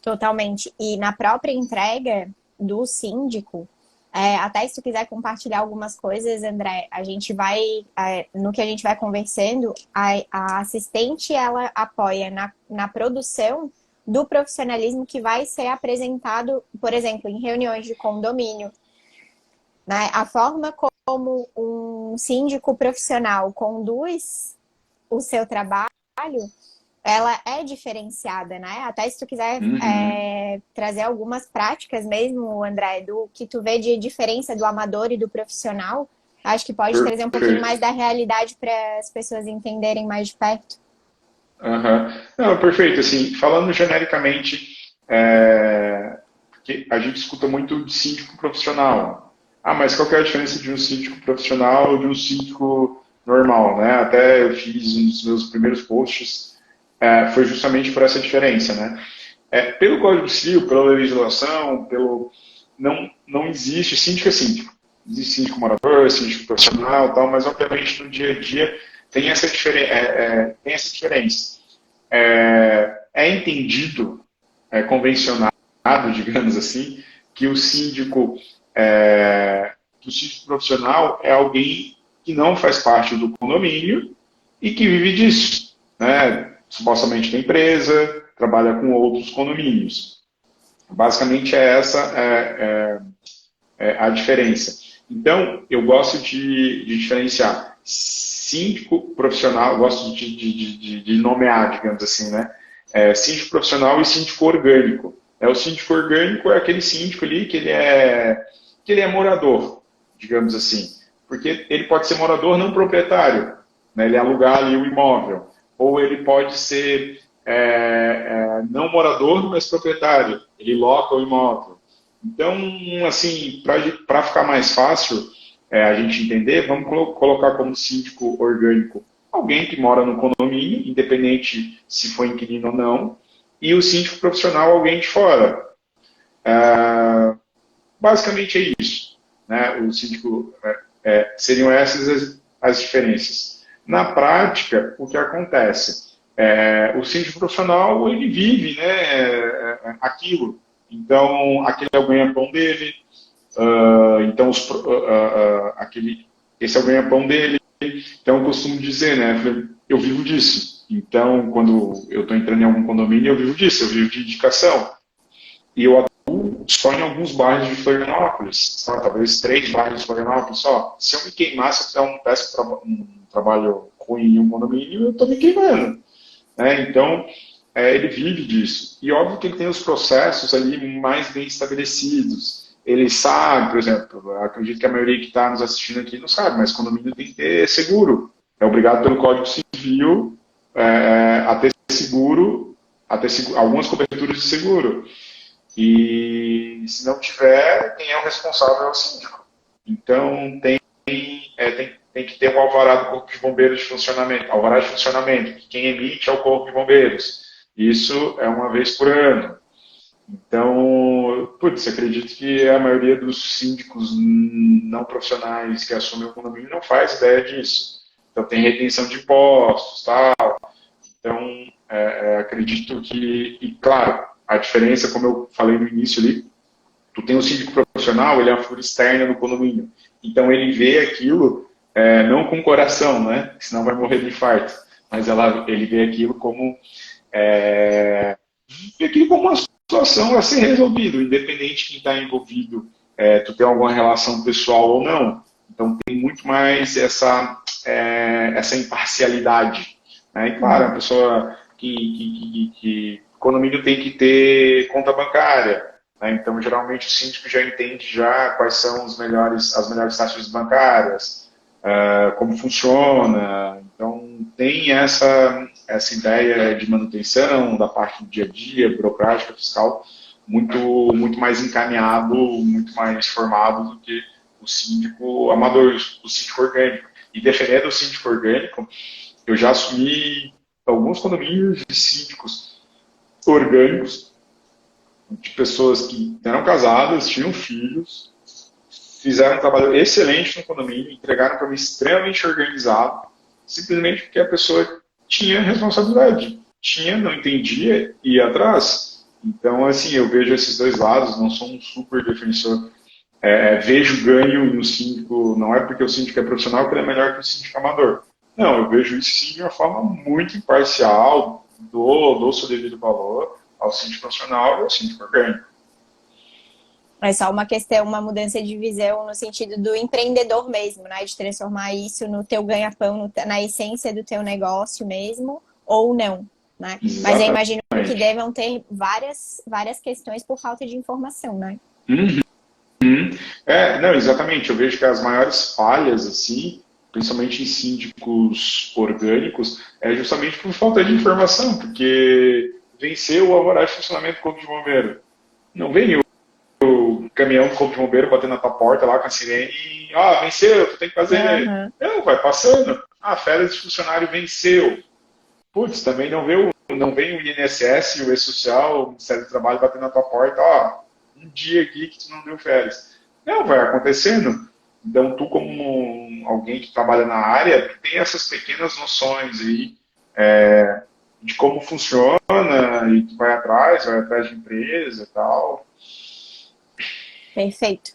Totalmente. E na própria entrega do síndico, até se tu quiser compartilhar algumas coisas, André, a gente vai, no que a gente vai conversando, a assistente, ela apoia na produção do profissionalismo que vai ser apresentado, por exemplo, em reuniões de condomínio, né? A forma como um síndico profissional conduz o seu trabalho ela é diferenciada, né? Até se tu quiser Uhum. trazer algumas práticas mesmo, André, do que tu vê de diferença do amador e do profissional, acho que pode trazer um pouquinho mais Perfeito. da realidade para as pessoas entenderem mais de perto. Aham. Não, perfeito. Assim, falando genericamente, porque a gente escuta muito de síndico profissional. Ah, mas qual que é a diferença de um síndico profissional e de um síndico normal, né? Até eu fiz um dos meus primeiros posts, foi justamente por essa diferença, né? Pelo Código Civil, pela legislação, não existe síndico é síndico. Existe síndico morador, síndico profissional, tal, mas obviamente no dia a dia tem essa diferença. É entendido, convencionado, digamos assim, que que o síndico profissional é alguém que não faz parte do condomínio e que vive disso, né? Supostamente tem empresa, trabalha com outros condomínios. Basicamente é essa a diferença. Então, eu gosto de diferenciar síndico profissional, gosto de nomear, digamos assim, né? Síndico profissional e síndico orgânico. O síndico orgânico é aquele síndico ali que ele é morador, digamos assim. Porque ele pode ser morador não proprietário, né? Ele alugar ali o imóvel. Ou ele pode ser não morador, mas proprietário. Ele loca o imóvel. Então, assim, para ficar mais fácil a gente entender, vamos colocar como síndico orgânico alguém que mora no condomínio, independente se foi inquilino ou não, e o síndico profissional alguém de fora. Basicamente é isso. Né? O síndico seriam essas as diferenças. Na prática, o que acontece? O síndico profissional ele vive aquilo. Então, aquele é o ganha-pão dele, então, esse é o ganha-pão dele. Então, eu costumo dizer, né? Eu vivo disso. Então, quando eu estou entrando em algum condomínio, eu vivo disso, eu vivo de indicação. E eu atuo só em alguns bairros de Florianópolis, sabe? Talvez 3 bairros de Florianópolis só. Se eu me queimar, se eu fizer um trabalho ruim em um condomínio, eu estou me queimando. Né? Então, ele vive disso. E óbvio que ele tem os processos ali mais bem estabelecidos. Ele sabe, por exemplo, acredito que a maioria que está nos assistindo aqui não sabe, mas condomínio tem que ter seguro. É obrigado pelo Código Civil a ter seguro, algumas coberturas de seguro. E se não tiver, quem é o responsável é o síndico. Então, tem que ter um alvará do Corpo de Bombeiros de funcionamento, alvará de funcionamento, que quem emite é o Corpo de Bombeiros. Isso é uma vez por ano. Então, putz, acredito que a maioria dos síndicos não profissionais que assumem o condomínio não faz ideia disso. Então, tem retenção de impostos, tal. Então, acredito que, e claro, a diferença, como eu falei no início ali, tu tem o síndico profissional, ele é uma figura externa no condomínio. Então ele vê aquilo não com o coração, né? Senão vai morrer de infarto. Mas ele vê aquilo vê aquilo como uma situação a ser resolvida, independente de quem está envolvido, tu tem alguma relação pessoal ou não. Então tem muito mais essa imparcialidade. Né? E claro, a pessoa que condomínio tem que ter conta bancária. Né? Então, geralmente, o síndico já entende já quais são as melhores taxas bancárias, como funciona. Então, tem essa ideia de manutenção da parte do dia a dia, burocrática, fiscal, muito mais encaminhado, muito mais formado do que o síndico amador, o síndico orgânico. E defendendo o síndico orgânico, eu já assumi alguns condomínios de síndicos orgânicos, de pessoas que eram casadas, tinham filhos, fizeram um trabalho excelente no condomínio, entregaram para mim extremamente organizado, simplesmente porque a pessoa tinha responsabilidade. Tinha, não entendia, ia atrás. Então, assim, eu vejo esses dois lados, não sou um super defensor. Vejo ganho no síndico, não é porque o síndico é profissional que ele é melhor que o síndico amador. Não, eu vejo isso sim de uma forma muito imparcial, dou seu devido valor ao síndico profissional e ao síndico orgânico. É só uma questão, uma mudança de visão no sentido do empreendedor mesmo, né? De transformar isso no teu ganha-pão, na essência do teu negócio mesmo, ou não. né? Mas eu Exatamente. imagino que devam ter várias questões por falta de informação, né? Não, exatamente. Eu vejo que as maiores falhas, assim, principalmente em síndicos orgânicos, é justamente por falta de informação, porque venceu o alvará de funcionamento do Corpo de Bombeiro. Não vem o caminhão do Corpo de Bombeiro batendo na tua porta lá com a sirene e, venceu, tu tem que fazer. Uhum. Não, vai passando. Férias de funcionário venceu. Putz, também não vem o INSS, o E-Social, o Ministério do Trabalho batendo na tua porta, um dia aqui que tu não deu férias. Não, vai acontecendo. Então, tu como alguém que trabalha na área, tu tem essas pequenas noções aí de como funciona e tu vai atrás de empresa e tal. Perfeito.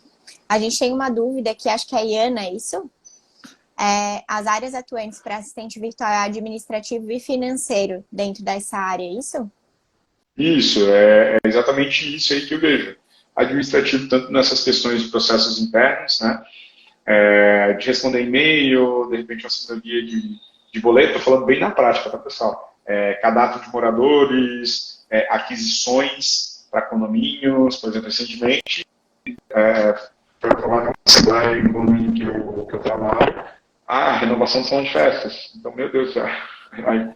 A gente tem uma dúvida que acho que é a Iana, é isso? As áreas atuantes para assistente virtual é administrativo e financeiro dentro dessa área, é isso? Isso, é exatamente isso aí que eu vejo. Administrativo, tanto nessas questões de processos internos, né? De responder e-mail, de repente uma assessoria de boleto, tô falando bem na prática, tá, pessoal? Cadastro de moradores, aquisições para condomínios, por exemplo, recentemente, foi aprovado uma assembleia em condomínio que eu trabalho, renovação do salão de festas. Então, meu Deus do céu, aí,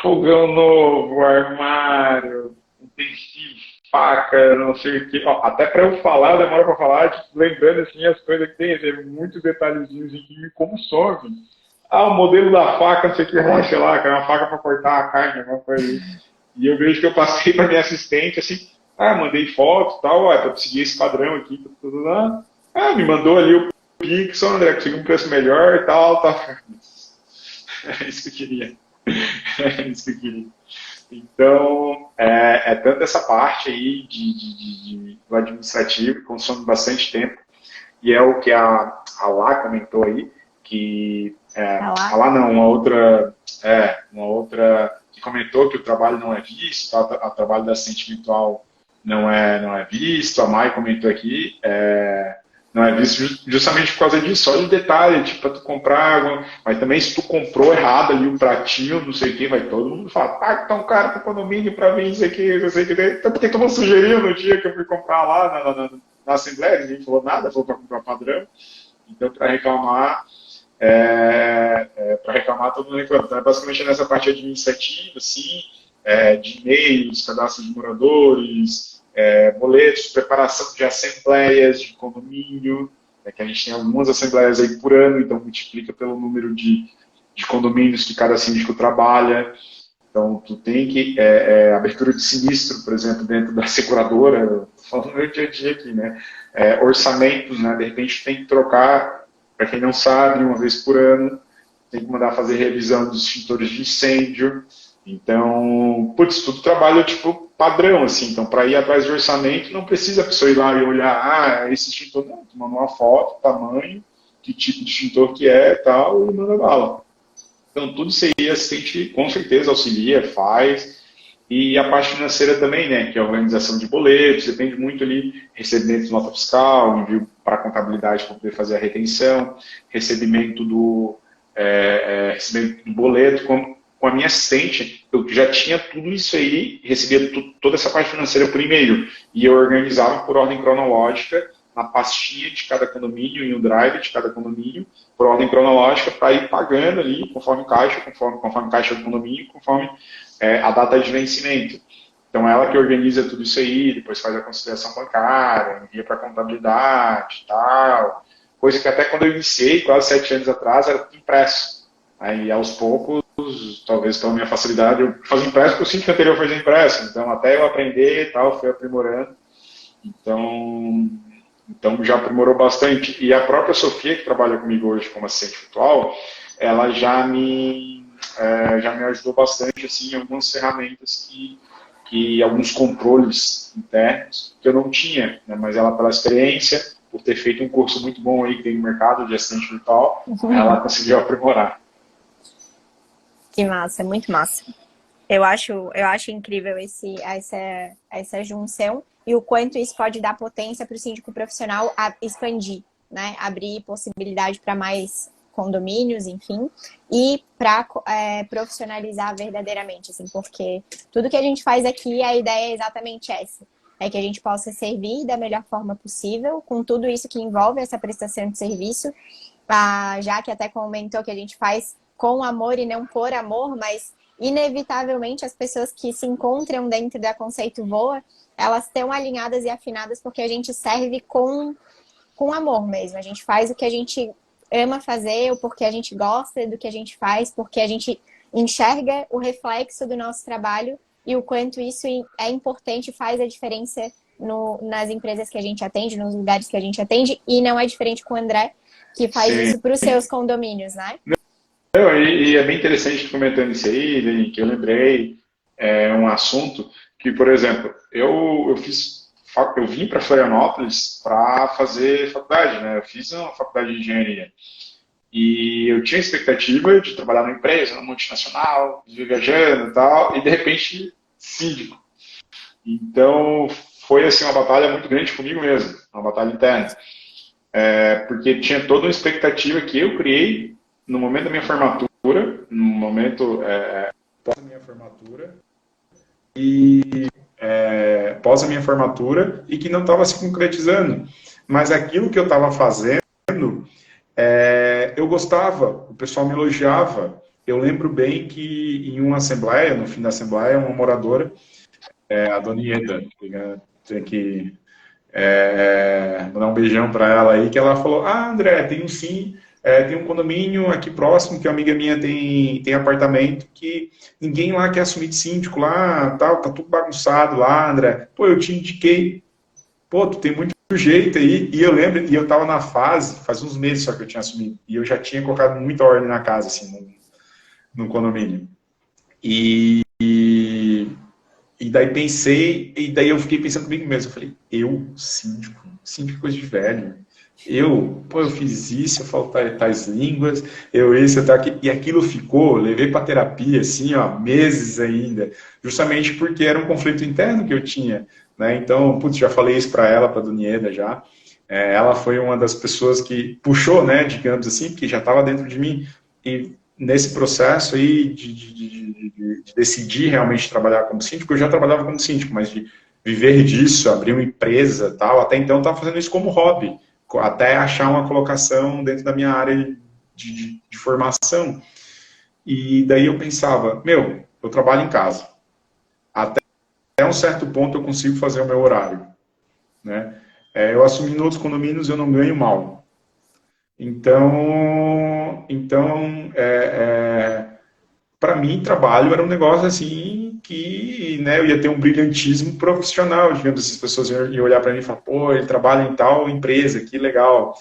fogão novo, armário, utensílio, faca, não sei o que. Até para eu falar, demora para falar, tipo, lembrando assim, as coisas que tem muitos detalhezinhos que me consomem. O modelo da faca, não sei o que, sei lá, que é uma faca para cortar a carne, alguma coisa assim. E eu vejo que eu passei para minha assistente, assim, mandei foto e tal, para seguir esse padrão aqui, tudo lá. Me mandou ali o Pix, André, consegui um preço melhor e tal, tá. É isso que eu queria. É isso que eu queria. Então, tanto essa parte aí do administrativo, que consome bastante tempo, e é o que a Lá comentou aí, que a Lá não, uma outra que comentou que o trabalho não é visto, o trabalho da assistente virtual não é visto, a Mai comentou aqui, não é visto justamente por causa disso. Olha o detalhe, tipo, para tu comprar, mas também se tu comprou errado ali o pratinho, não sei o que, vai todo mundo falar, que tá um cara pro condomínio para mim, não sei o que, não sei o que. Então, porque tu não sugeriu no dia que eu fui comprar lá na Assembleia, ninguém falou nada, falou para comprar padrão. Então, para reclamar, todo mundo reclama. Então, é basicamente nessa parte administrativa, assim, de e-mails, cadastro de moradores, boletos, preparação de assembleias de condomínio, que a gente tem algumas assembleias aí por ano, então multiplica pelo número de condomínios que cada síndico trabalha. Então, tu tem que, abertura de sinistro, por exemplo, dentro da seguradora, falando do meu dia a dia aqui, né? Orçamentos, né? De repente tem que trocar, para quem não sabe, uma vez por ano, tem que mandar fazer revisão dos extintores de incêndio. Então, putz, tudo trabalho tipo padrão, assim. Então, para ir atrás de orçamento, não precisa a pessoa ir lá e olhar, esse extintor, não, tu manda uma foto, tamanho, que tipo de extintor que é tal, e manda bala. Então, tudo isso aí a assistente com certeza auxilia, faz. E a parte financeira também, né, que é a organização de boletos, depende muito ali, recebimento de nota fiscal, envio para a contabilidade para poder fazer a retenção, recebimento do boleto. Com a minha assistente, eu já tinha tudo isso aí, recebia toda essa parte financeira por e-mail. E eu organizava por ordem cronológica, na pastinha de cada condomínio, em um drive de cada condomínio, por ordem cronológica, para ir pagando ali, conforme caixa, conforme caixa do condomínio, conforme a data de vencimento. Então, ela que organiza tudo isso aí, depois faz a conciliação bancária, envia para a contabilidade e tal. Coisa que até quando eu iniciei, quase 7 anos atrás, era tudo impresso. Aí, aos poucos, talvez pela minha facilidade, eu fazia impresso porque o síndico anterior fazia impresso. Então, até eu aprender e tal, fui aprimorando. Então já aprimorou bastante. E a própria Sofia, que trabalha comigo hoje como assistente virtual, ela já me ajudou bastante assim, em algumas ferramentas que alguns controles internos que eu não tinha, né? Mas ela, pela experiência, por ter feito um curso muito bom aí que tem no mercado de assistente virtual, ela conseguiu aprimorar. Que massa, muito massa. Eu acho incrível essa junção e o quanto isso pode dar potência para o síndico profissional a expandir, né? Abrir possibilidade para mais condomínios, enfim, e para profissionalizar verdadeiramente, assim, porque tudo que a gente faz aqui, a ideia é exatamente essa. É que a gente possa servir da melhor forma possível, com tudo isso que envolve essa prestação de serviço. Já que até comentou que a gente faz com amor e não por amor, mas inevitavelmente as pessoas que se encontram dentro da Conceito Voa, elas estão alinhadas e afinadas porque a gente serve com amor mesmo. A gente faz o que a gente ama fazer, ou porque a gente gosta do que a gente faz, porque a gente enxerga o reflexo do nosso trabalho e o quanto isso é importante, faz a diferença nas empresas que a gente atende, nos lugares que a gente atende, e não é diferente com o André, que faz Sim. isso para os seus condomínios, né? Não, e é bem interessante comentando isso aí, Dani, que eu lembrei um assunto que, por exemplo, eu vim para Florianópolis para fazer faculdade, né? Eu fiz uma faculdade de engenharia. E eu tinha a expectativa de trabalhar numa empresa, numa multinacional, de viajando e tal, e de repente, síndico. Então, foi assim uma batalha muito grande comigo mesmo, uma batalha interna. Porque tinha toda uma expectativa que eu criei no momento da minha formatura, no momento pós a minha formatura, pós a minha formatura, e que não estava se concretizando. Mas aquilo que eu estava fazendo, eu gostava, o pessoal me elogiava. Eu lembro bem que em uma assembleia, no fim da assembleia, uma moradora, a Dona Ieda, tem que mandar um beijão para ela aí, que ela falou, André, tem um condomínio aqui próximo, que uma amiga minha tem apartamento, que ninguém lá quer assumir de síndico lá, tal, tá tudo bagunçado lá, André. Pô, eu te indiquei, pô, tu tem muito jeito aí, e eu lembro, e eu tava na fase, faz uns meses só que eu tinha assumido, e eu já tinha colocado muita ordem na casa, assim, no condomínio. E daí eu fiquei pensando comigo mesmo, eu falei, síndico é coisa de velho. Eu fiz isso, eu falo tais línguas, eu tá aqui, e aquilo ficou, levei para terapia, assim, ó, meses ainda, justamente porque era um conflito interno que eu tinha, né? Então, já falei isso para ela, para a Donieda já. Ela foi uma das pessoas que puxou, né, digamos assim, porque já estava dentro de mim, e nesse processo aí de decidir realmente trabalhar como síndico, eu já trabalhava como síndico, mas de viver disso, abrir uma empresa, tal, até então eu estava fazendo isso como hobby, até achar uma colocação dentro da minha área de formação. E daí eu pensava, eu trabalho em casa. Até um certo ponto eu consigo fazer o meu horário, né? Eu assumindo outros condomínios, eu não ganho mal. Então para mim, trabalho era um negócio assim que, né, eu ia ter um brilhantismo profissional, digamos assim, as pessoas iam olhar para mim e falar, pô, ele trabalha em tal empresa, que legal.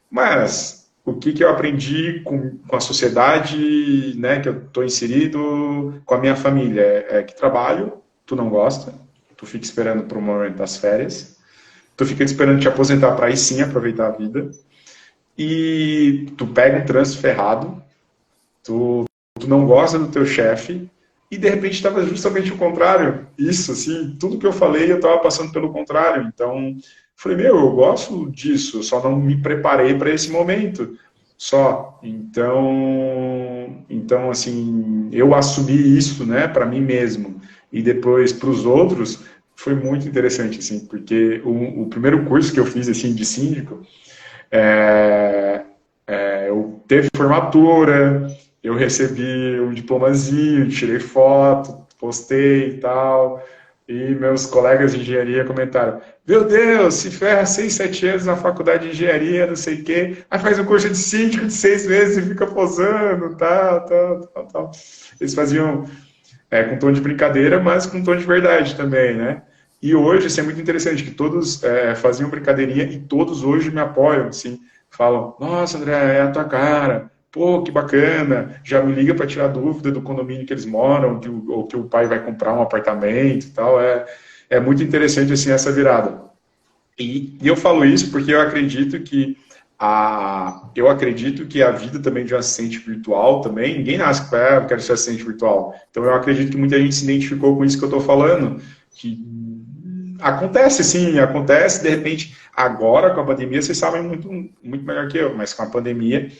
Mas o que eu aprendi com a sociedade, né, que eu estou inserido, com a minha família, é que trabalho, tu não gosta, tu fica esperando para o momento das férias, tu fica esperando te aposentar para aí sim aproveitar a vida, e tu pega um trânsito ferrado, tu não gosta do teu chefe, e de repente estava justamente o contrário. Isso, assim, tudo que eu falei eu estava passando pelo contrário. Então, falei, eu gosto disso, só não me preparei para esse momento. Só. Então, assim, eu assumi isso, né, para mim mesmo. E depois, para os outros, foi muito interessante, assim, porque o primeiro curso que eu fiz, assim, de síndico, eu teve formatura, eu recebi um diplomazinho, tirei foto, postei e tal, e meus colegas de engenharia comentaram, meu Deus, se ferra 6, 7 anos na faculdade de engenharia, não sei o quê, aí faz um curso de síndico de 6 meses e fica posando, tal. Eles faziam com tom de brincadeira, mas com tom de verdade também, né? E hoje, assim, é muito interessante que todos faziam brincadeirinha e todos hoje me apoiam, assim, falam, nossa, André, é a tua cara, pô, que bacana, já me liga para tirar dúvida do condomínio que eles moram, ou que o pai vai comprar um apartamento e tal, é muito interessante, assim, essa virada. E eu falo isso porque eu acredito que a vida também de um assistente virtual também, ninguém nasce com eu quero ser assistente virtual. Então eu acredito que muita gente se identificou com isso que eu estou falando, que acontece sim, acontece, de repente, agora com a pandemia, vocês sabem muito, muito melhor que eu, mas com a pandemia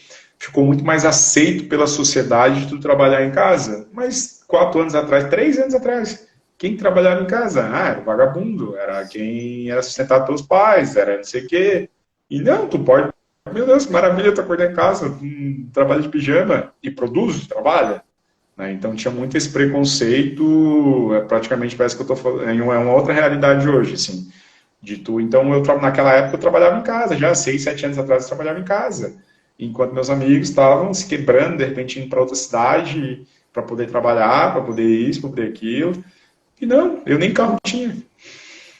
ficou muito mais aceito pela sociedade de tu trabalhar em casa. Mas 4 anos atrás, 3 anos atrás, quem trabalhava em casa? Ah, era o vagabundo, era quem era sustentado pelos pais, era não sei o quê. E não, tu pode, meu Deus, que maravilha, tu acordar em casa, trabalha de pijama e produz, trabalha. Né? Então tinha muito esse preconceito, praticamente parece que eu tô falando, é uma outra realidade hoje, assim, de tu. Então naquela época eu trabalhava em casa, já 6, 7 anos atrás eu trabalhava em casa, enquanto meus amigos estavam se quebrando, de repente indo para outra cidade para poder trabalhar, para poder isso, para poder aquilo. E não, eu nem carro tinha.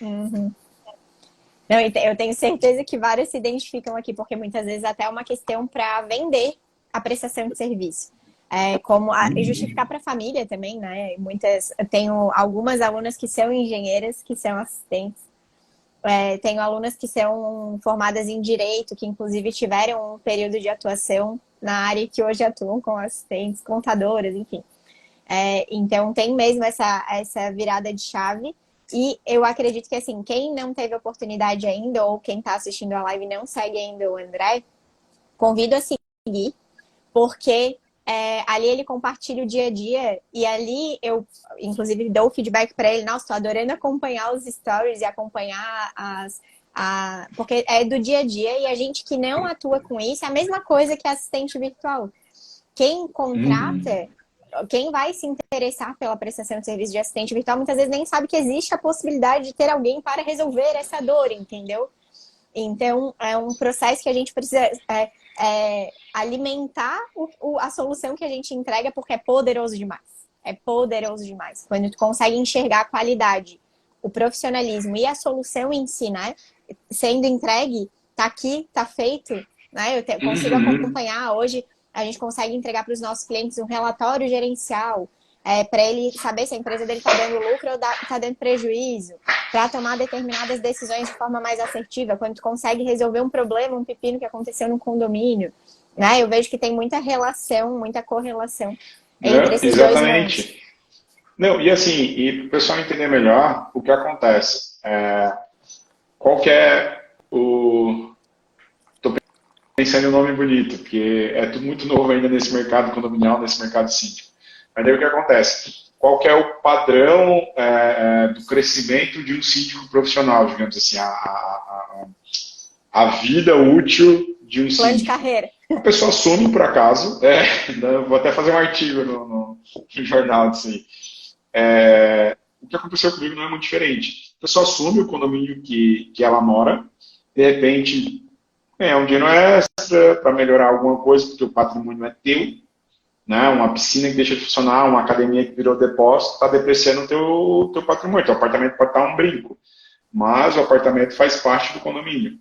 Uhum. Não, eu tenho certeza que vários se identificam aqui, porque muitas vezes até é uma questão para vender a prestação de serviço. E justificar para a família também, né? Eu tenho algumas alunas que são engenheiras, que são assistentes. Tenho alunas que são formadas em direito, que inclusive tiveram um período de atuação na área e que hoje atuam com assistentes, contadoras, enfim. Então tem mesmo essa virada de chave. E eu acredito que, assim, quem não teve oportunidade ainda, ou quem está assistindo a live não segue ainda o André, convido a seguir, porque ali ele compartilha o dia a dia, e ali eu, inclusive, dou feedback para ele. Nossa, tô adorando acompanhar os stories e acompanhar porque é do dia a dia, e a gente que não atua com isso é a mesma coisa que assistente virtual. Quem contrata... Quem vai se interessar pela prestação de serviço de assistente virtual muitas vezes nem sabe que existe a possibilidade de ter alguém para resolver essa dor, entendeu? Então, é um processo que a gente precisa alimentar a solução que a gente entrega, porque é poderoso demais. É poderoso demais. Quando tu consegue enxergar a qualidade, o profissionalismo e a solução em si, né? Sendo entregue, tá aqui, tá feito, né? Eu consigo acompanhar hoje. A gente consegue entregar para os nossos clientes um relatório gerencial para ele saber se a empresa dele está dando lucro ou está dando prejuízo, para tomar determinadas decisões de forma mais assertiva, quando tu consegue resolver um problema, um pepino que aconteceu no condomínio. Né? Eu vejo que tem muita relação, muita correlação entre esses dois mundos. Não, e assim, e para o pessoal entender melhor o que acontece, qual que é o... Pensando em um nome bonito, porque é tudo muito novo ainda nesse mercado condominial, nesse mercado síndico. Mas daí o que acontece? Qual que é o padrão do crescimento de um síndico profissional, digamos assim, a vida útil de um síndico? Plano de carreira. A pessoa assume, por acaso, vou até fazer um artigo no jornal disso aí. O que aconteceu comigo não é muito diferente. A pessoa assume o condomínio que ela mora, de repente ganhar um dinheiro extra para melhorar alguma coisa, porque o patrimônio é teu, né? Uma piscina que deixa de funcionar, uma academia que virou depósito, está depreciando o teu patrimônio. Teu apartamento pode estar um brinco, mas o apartamento faz parte do condomínio.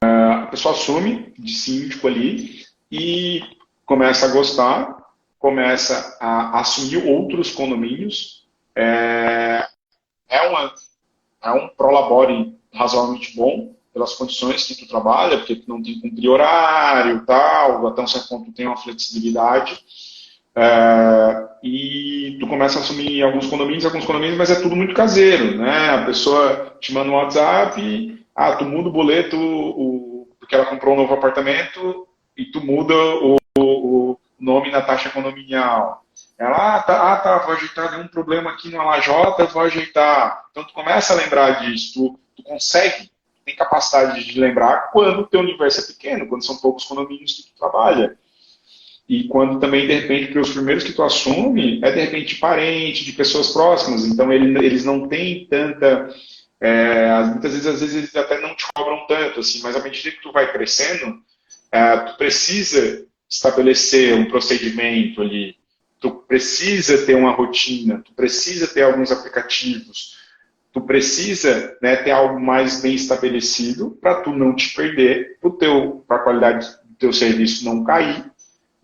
A pessoa assume de síndico ali e começa a gostar, começa a assumir outros condomínios. É um prolabore razoavelmente bom, pelas condições que tu trabalha, porque tu não tem que cumprir horário e tal, até um certo ponto tu tem uma flexibilidade, e tu começa a assumir alguns condomínios, mas é tudo muito caseiro, né? A pessoa te manda um WhatsApp, tu muda o boleto, porque ela comprou um novo apartamento, e tu muda o nome na taxa condominial. Ela, tá, vou ajeitar, deu um problema aqui no Lajota, vou ajeitar. Então tu começa a lembrar disso, tu consegue, tem capacidade de lembrar quando o teu universo é pequeno, quando são poucos condomínios que tu trabalha. E quando também, de repente, porque os primeiros que tu assume é, de repente, de parente, de pessoas próximas. Então, eles não têm tanta... muitas vezes, às vezes, eles até não te cobram tanto, assim, mas à medida que tu vai crescendo, tu precisa estabelecer um procedimento ali, tu precisa ter uma rotina, tu precisa ter alguns aplicativos, tu precisa, né, ter algo mais bem estabelecido para tu não te perder, para a qualidade do teu serviço não cair.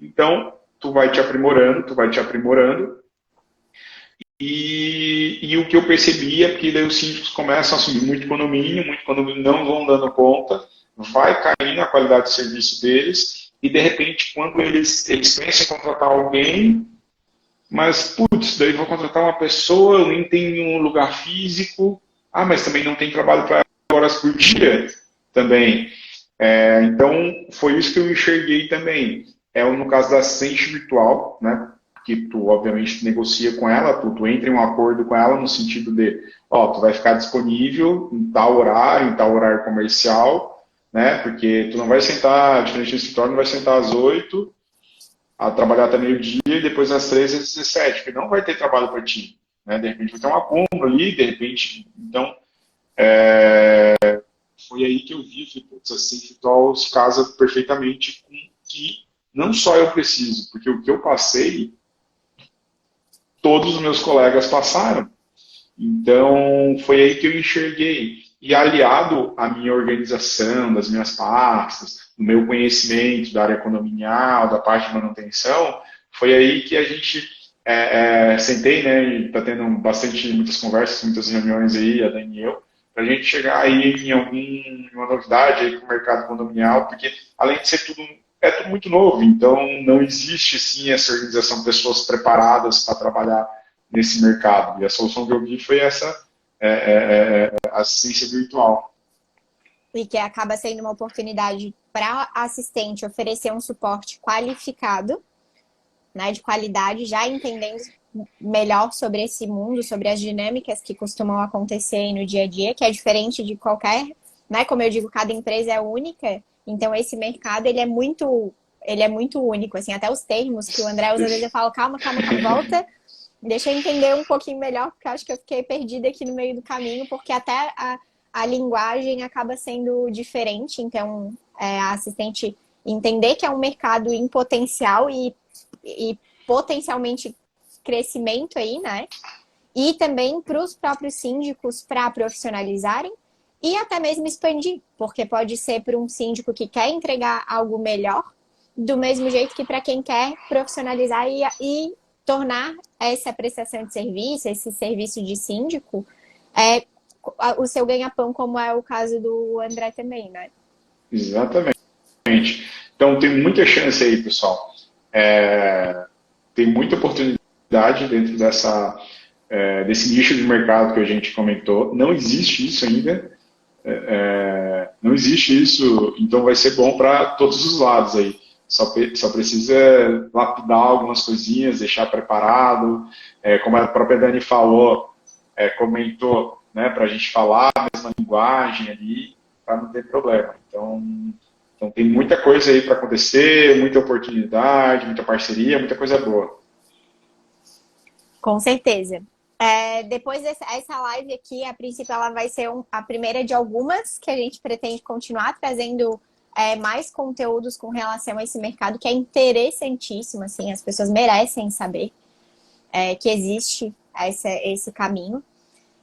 Então, tu vai te aprimorando, e o que eu percebi é que daí os síndicos começam a assumir muito condomínio não vão dando conta, vai caindo a qualidade de serviço deles, e de repente, quando eles pensam em contratar alguém, mas, putz, daí vou contratar uma pessoa, nem tem um lugar físico, mas também não tem trabalho para horas por dia também. Então, foi isso que eu enxerguei também. No caso da assistente virtual, né? Que tu, obviamente, negocia com ela, tu entra em um acordo com ela no sentido de, tu vai ficar disponível em tal horário comercial, né? Porque tu não vai sentar, diferente do escritório, não vai sentar às 8 a trabalhar até meio-dia e depois às 13 às 17, porque não vai ter trabalho para ti, né? De repente vai ter um acúmulo ali, de repente, então, foi aí que eu vi, putz, assim, virtual se casa perfeitamente com o que não só eu preciso, porque o que eu passei, todos os meus colegas passaram. Então, foi aí que eu enxerguei. E aliado à minha organização, das minhas pastas, do meu conhecimento da área condominial, da parte de manutenção, foi aí que a gente sentei, né, e está tendo muitas conversas, muitas reuniões aí, a Dani e eu, para a gente chegar aí em uma novidade aí com o mercado condominial, porque além de ser tudo, é tudo muito novo, então não existe sim essa organização de pessoas preparadas para trabalhar nesse mercado. E a solução que eu vi foi essa assistência virtual. E que acaba sendo uma oportunidade para assistente oferecer um suporte qualificado, né, de qualidade, já entendendo melhor sobre esse mundo, sobre as dinâmicas que costumam acontecer no dia a dia, que é diferente de qualquer, né, como eu digo, cada empresa é única, então esse mercado ele é muito único, assim, até os termos que o André usa, às vezes eu falo, calma, volta, deixa eu entender um pouquinho melhor, porque eu acho que eu fiquei perdida aqui no meio do caminho, porque até a linguagem acaba sendo diferente, então a assistente entender que é um mercado em potencial e potencialmente crescimento aí, né? E também para os próprios síndicos para profissionalizarem e até mesmo expandir, porque pode ser para um síndico que quer entregar algo melhor, do mesmo jeito que para quem quer profissionalizar e tornar essa prestação de serviço, esse serviço de síndico, o seu ganha-pão, como é o caso do André também, né? Exatamente. Então, tem muita chance aí, pessoal. Tem muita oportunidade dentro desse nicho de mercado que a gente comentou. Não existe isso ainda. Não existe isso, então vai ser bom para todos os lados aí. Só precisa lapidar algumas coisinhas, deixar preparado. Como a própria Dani falou, comentou, né, para a gente falar a mesma linguagem ali, para não ter problema. Então tem muita coisa aí para acontecer, muita oportunidade, muita parceria, muita coisa boa. Com certeza. Depois dessa live aqui, a princípio ela vai ser a primeira de algumas que a gente pretende continuar trazendo mais conteúdos com relação a esse mercado, que é interessantíssimo, assim, as pessoas merecem saber que existe esse caminho.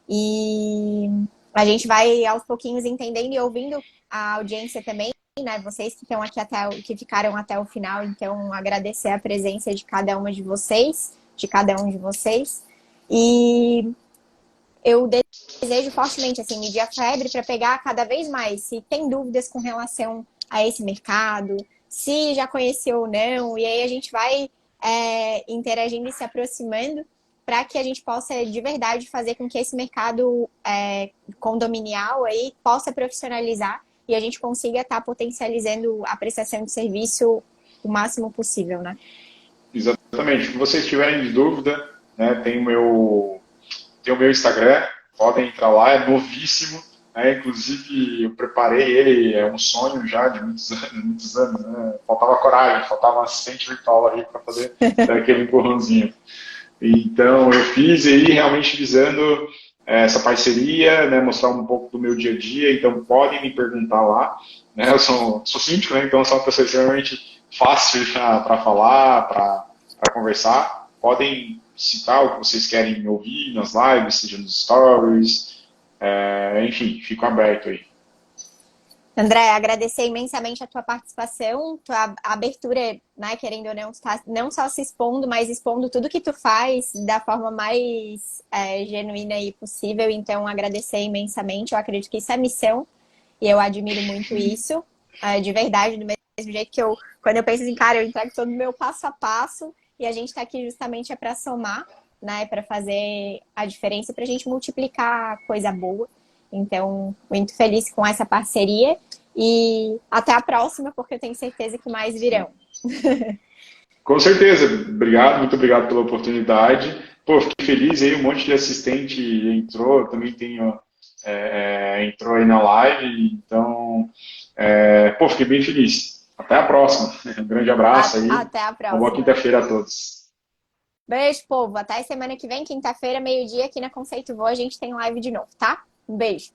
E a gente vai aos pouquinhos entendendo e ouvindo a audiência também, né? Vocês que estão aqui que ficaram até o final, então agradecer a presença de cada uma de vocês, de cada um de vocês. E eu desejo fortemente, assim, medir a febre para pegar cada vez mais, se tem dúvidas com relação a esse mercado, se já conheceu ou não, e aí a gente vai interagindo e se aproximando para que a gente possa de verdade fazer com que esse mercado condominial aí possa profissionalizar e a gente consiga estar potencializando a prestação de serviço o máximo possível, né? Exatamente. Se vocês tiverem dúvida, né, tem o meu Instagram, podem entrar lá, é novíssimo. Inclusive, eu preparei ele, é um sonho já de muitos anos. Né? Faltava coragem, faltava um assistente virtual ali para fazer aquele empurrãozinho. Então, eu fiz aí realmente visando essa parceria, né, mostrar um pouco do meu dia a dia. Então, podem me perguntar lá. Né? Eu sou síndico, né, então eu sou uma pessoa extremamente fácil para falar, para conversar. Podem citar o que vocês querem ouvir nas lives, seja nos stories. Enfim, fico aberto aí. André, agradecer imensamente a tua participação, tua abertura, né, querendo ou não, tá não só se expondo, mas expondo tudo que tu faz da forma mais genuína e possível. Então, agradecer imensamente. Eu acredito que isso é missão e eu admiro muito isso, de verdade, do mesmo jeito que quando eu penso assim, cara, eu entrego todo o meu passo a passo e a gente está aqui justamente para somar, né, para fazer a diferença, para a gente multiplicar coisa boa. Então, muito feliz com essa parceria E até a próxima, porque eu tenho certeza que mais virão. Com certeza. Obrigado, muito obrigado pela oportunidade. Pô, fiquei feliz aí, um monte de assistente entrou, também tenho, entrou aí na live, então, pô, fiquei bem feliz. Até a próxima. Um grande abraço aí, Até a uma boa próxima. quinta-feira a todos. Beijo, povo. Até semana que vem, quinta-feira, meio-dia, aqui na Conceito Voa, a gente tem live de novo, tá? Um beijo.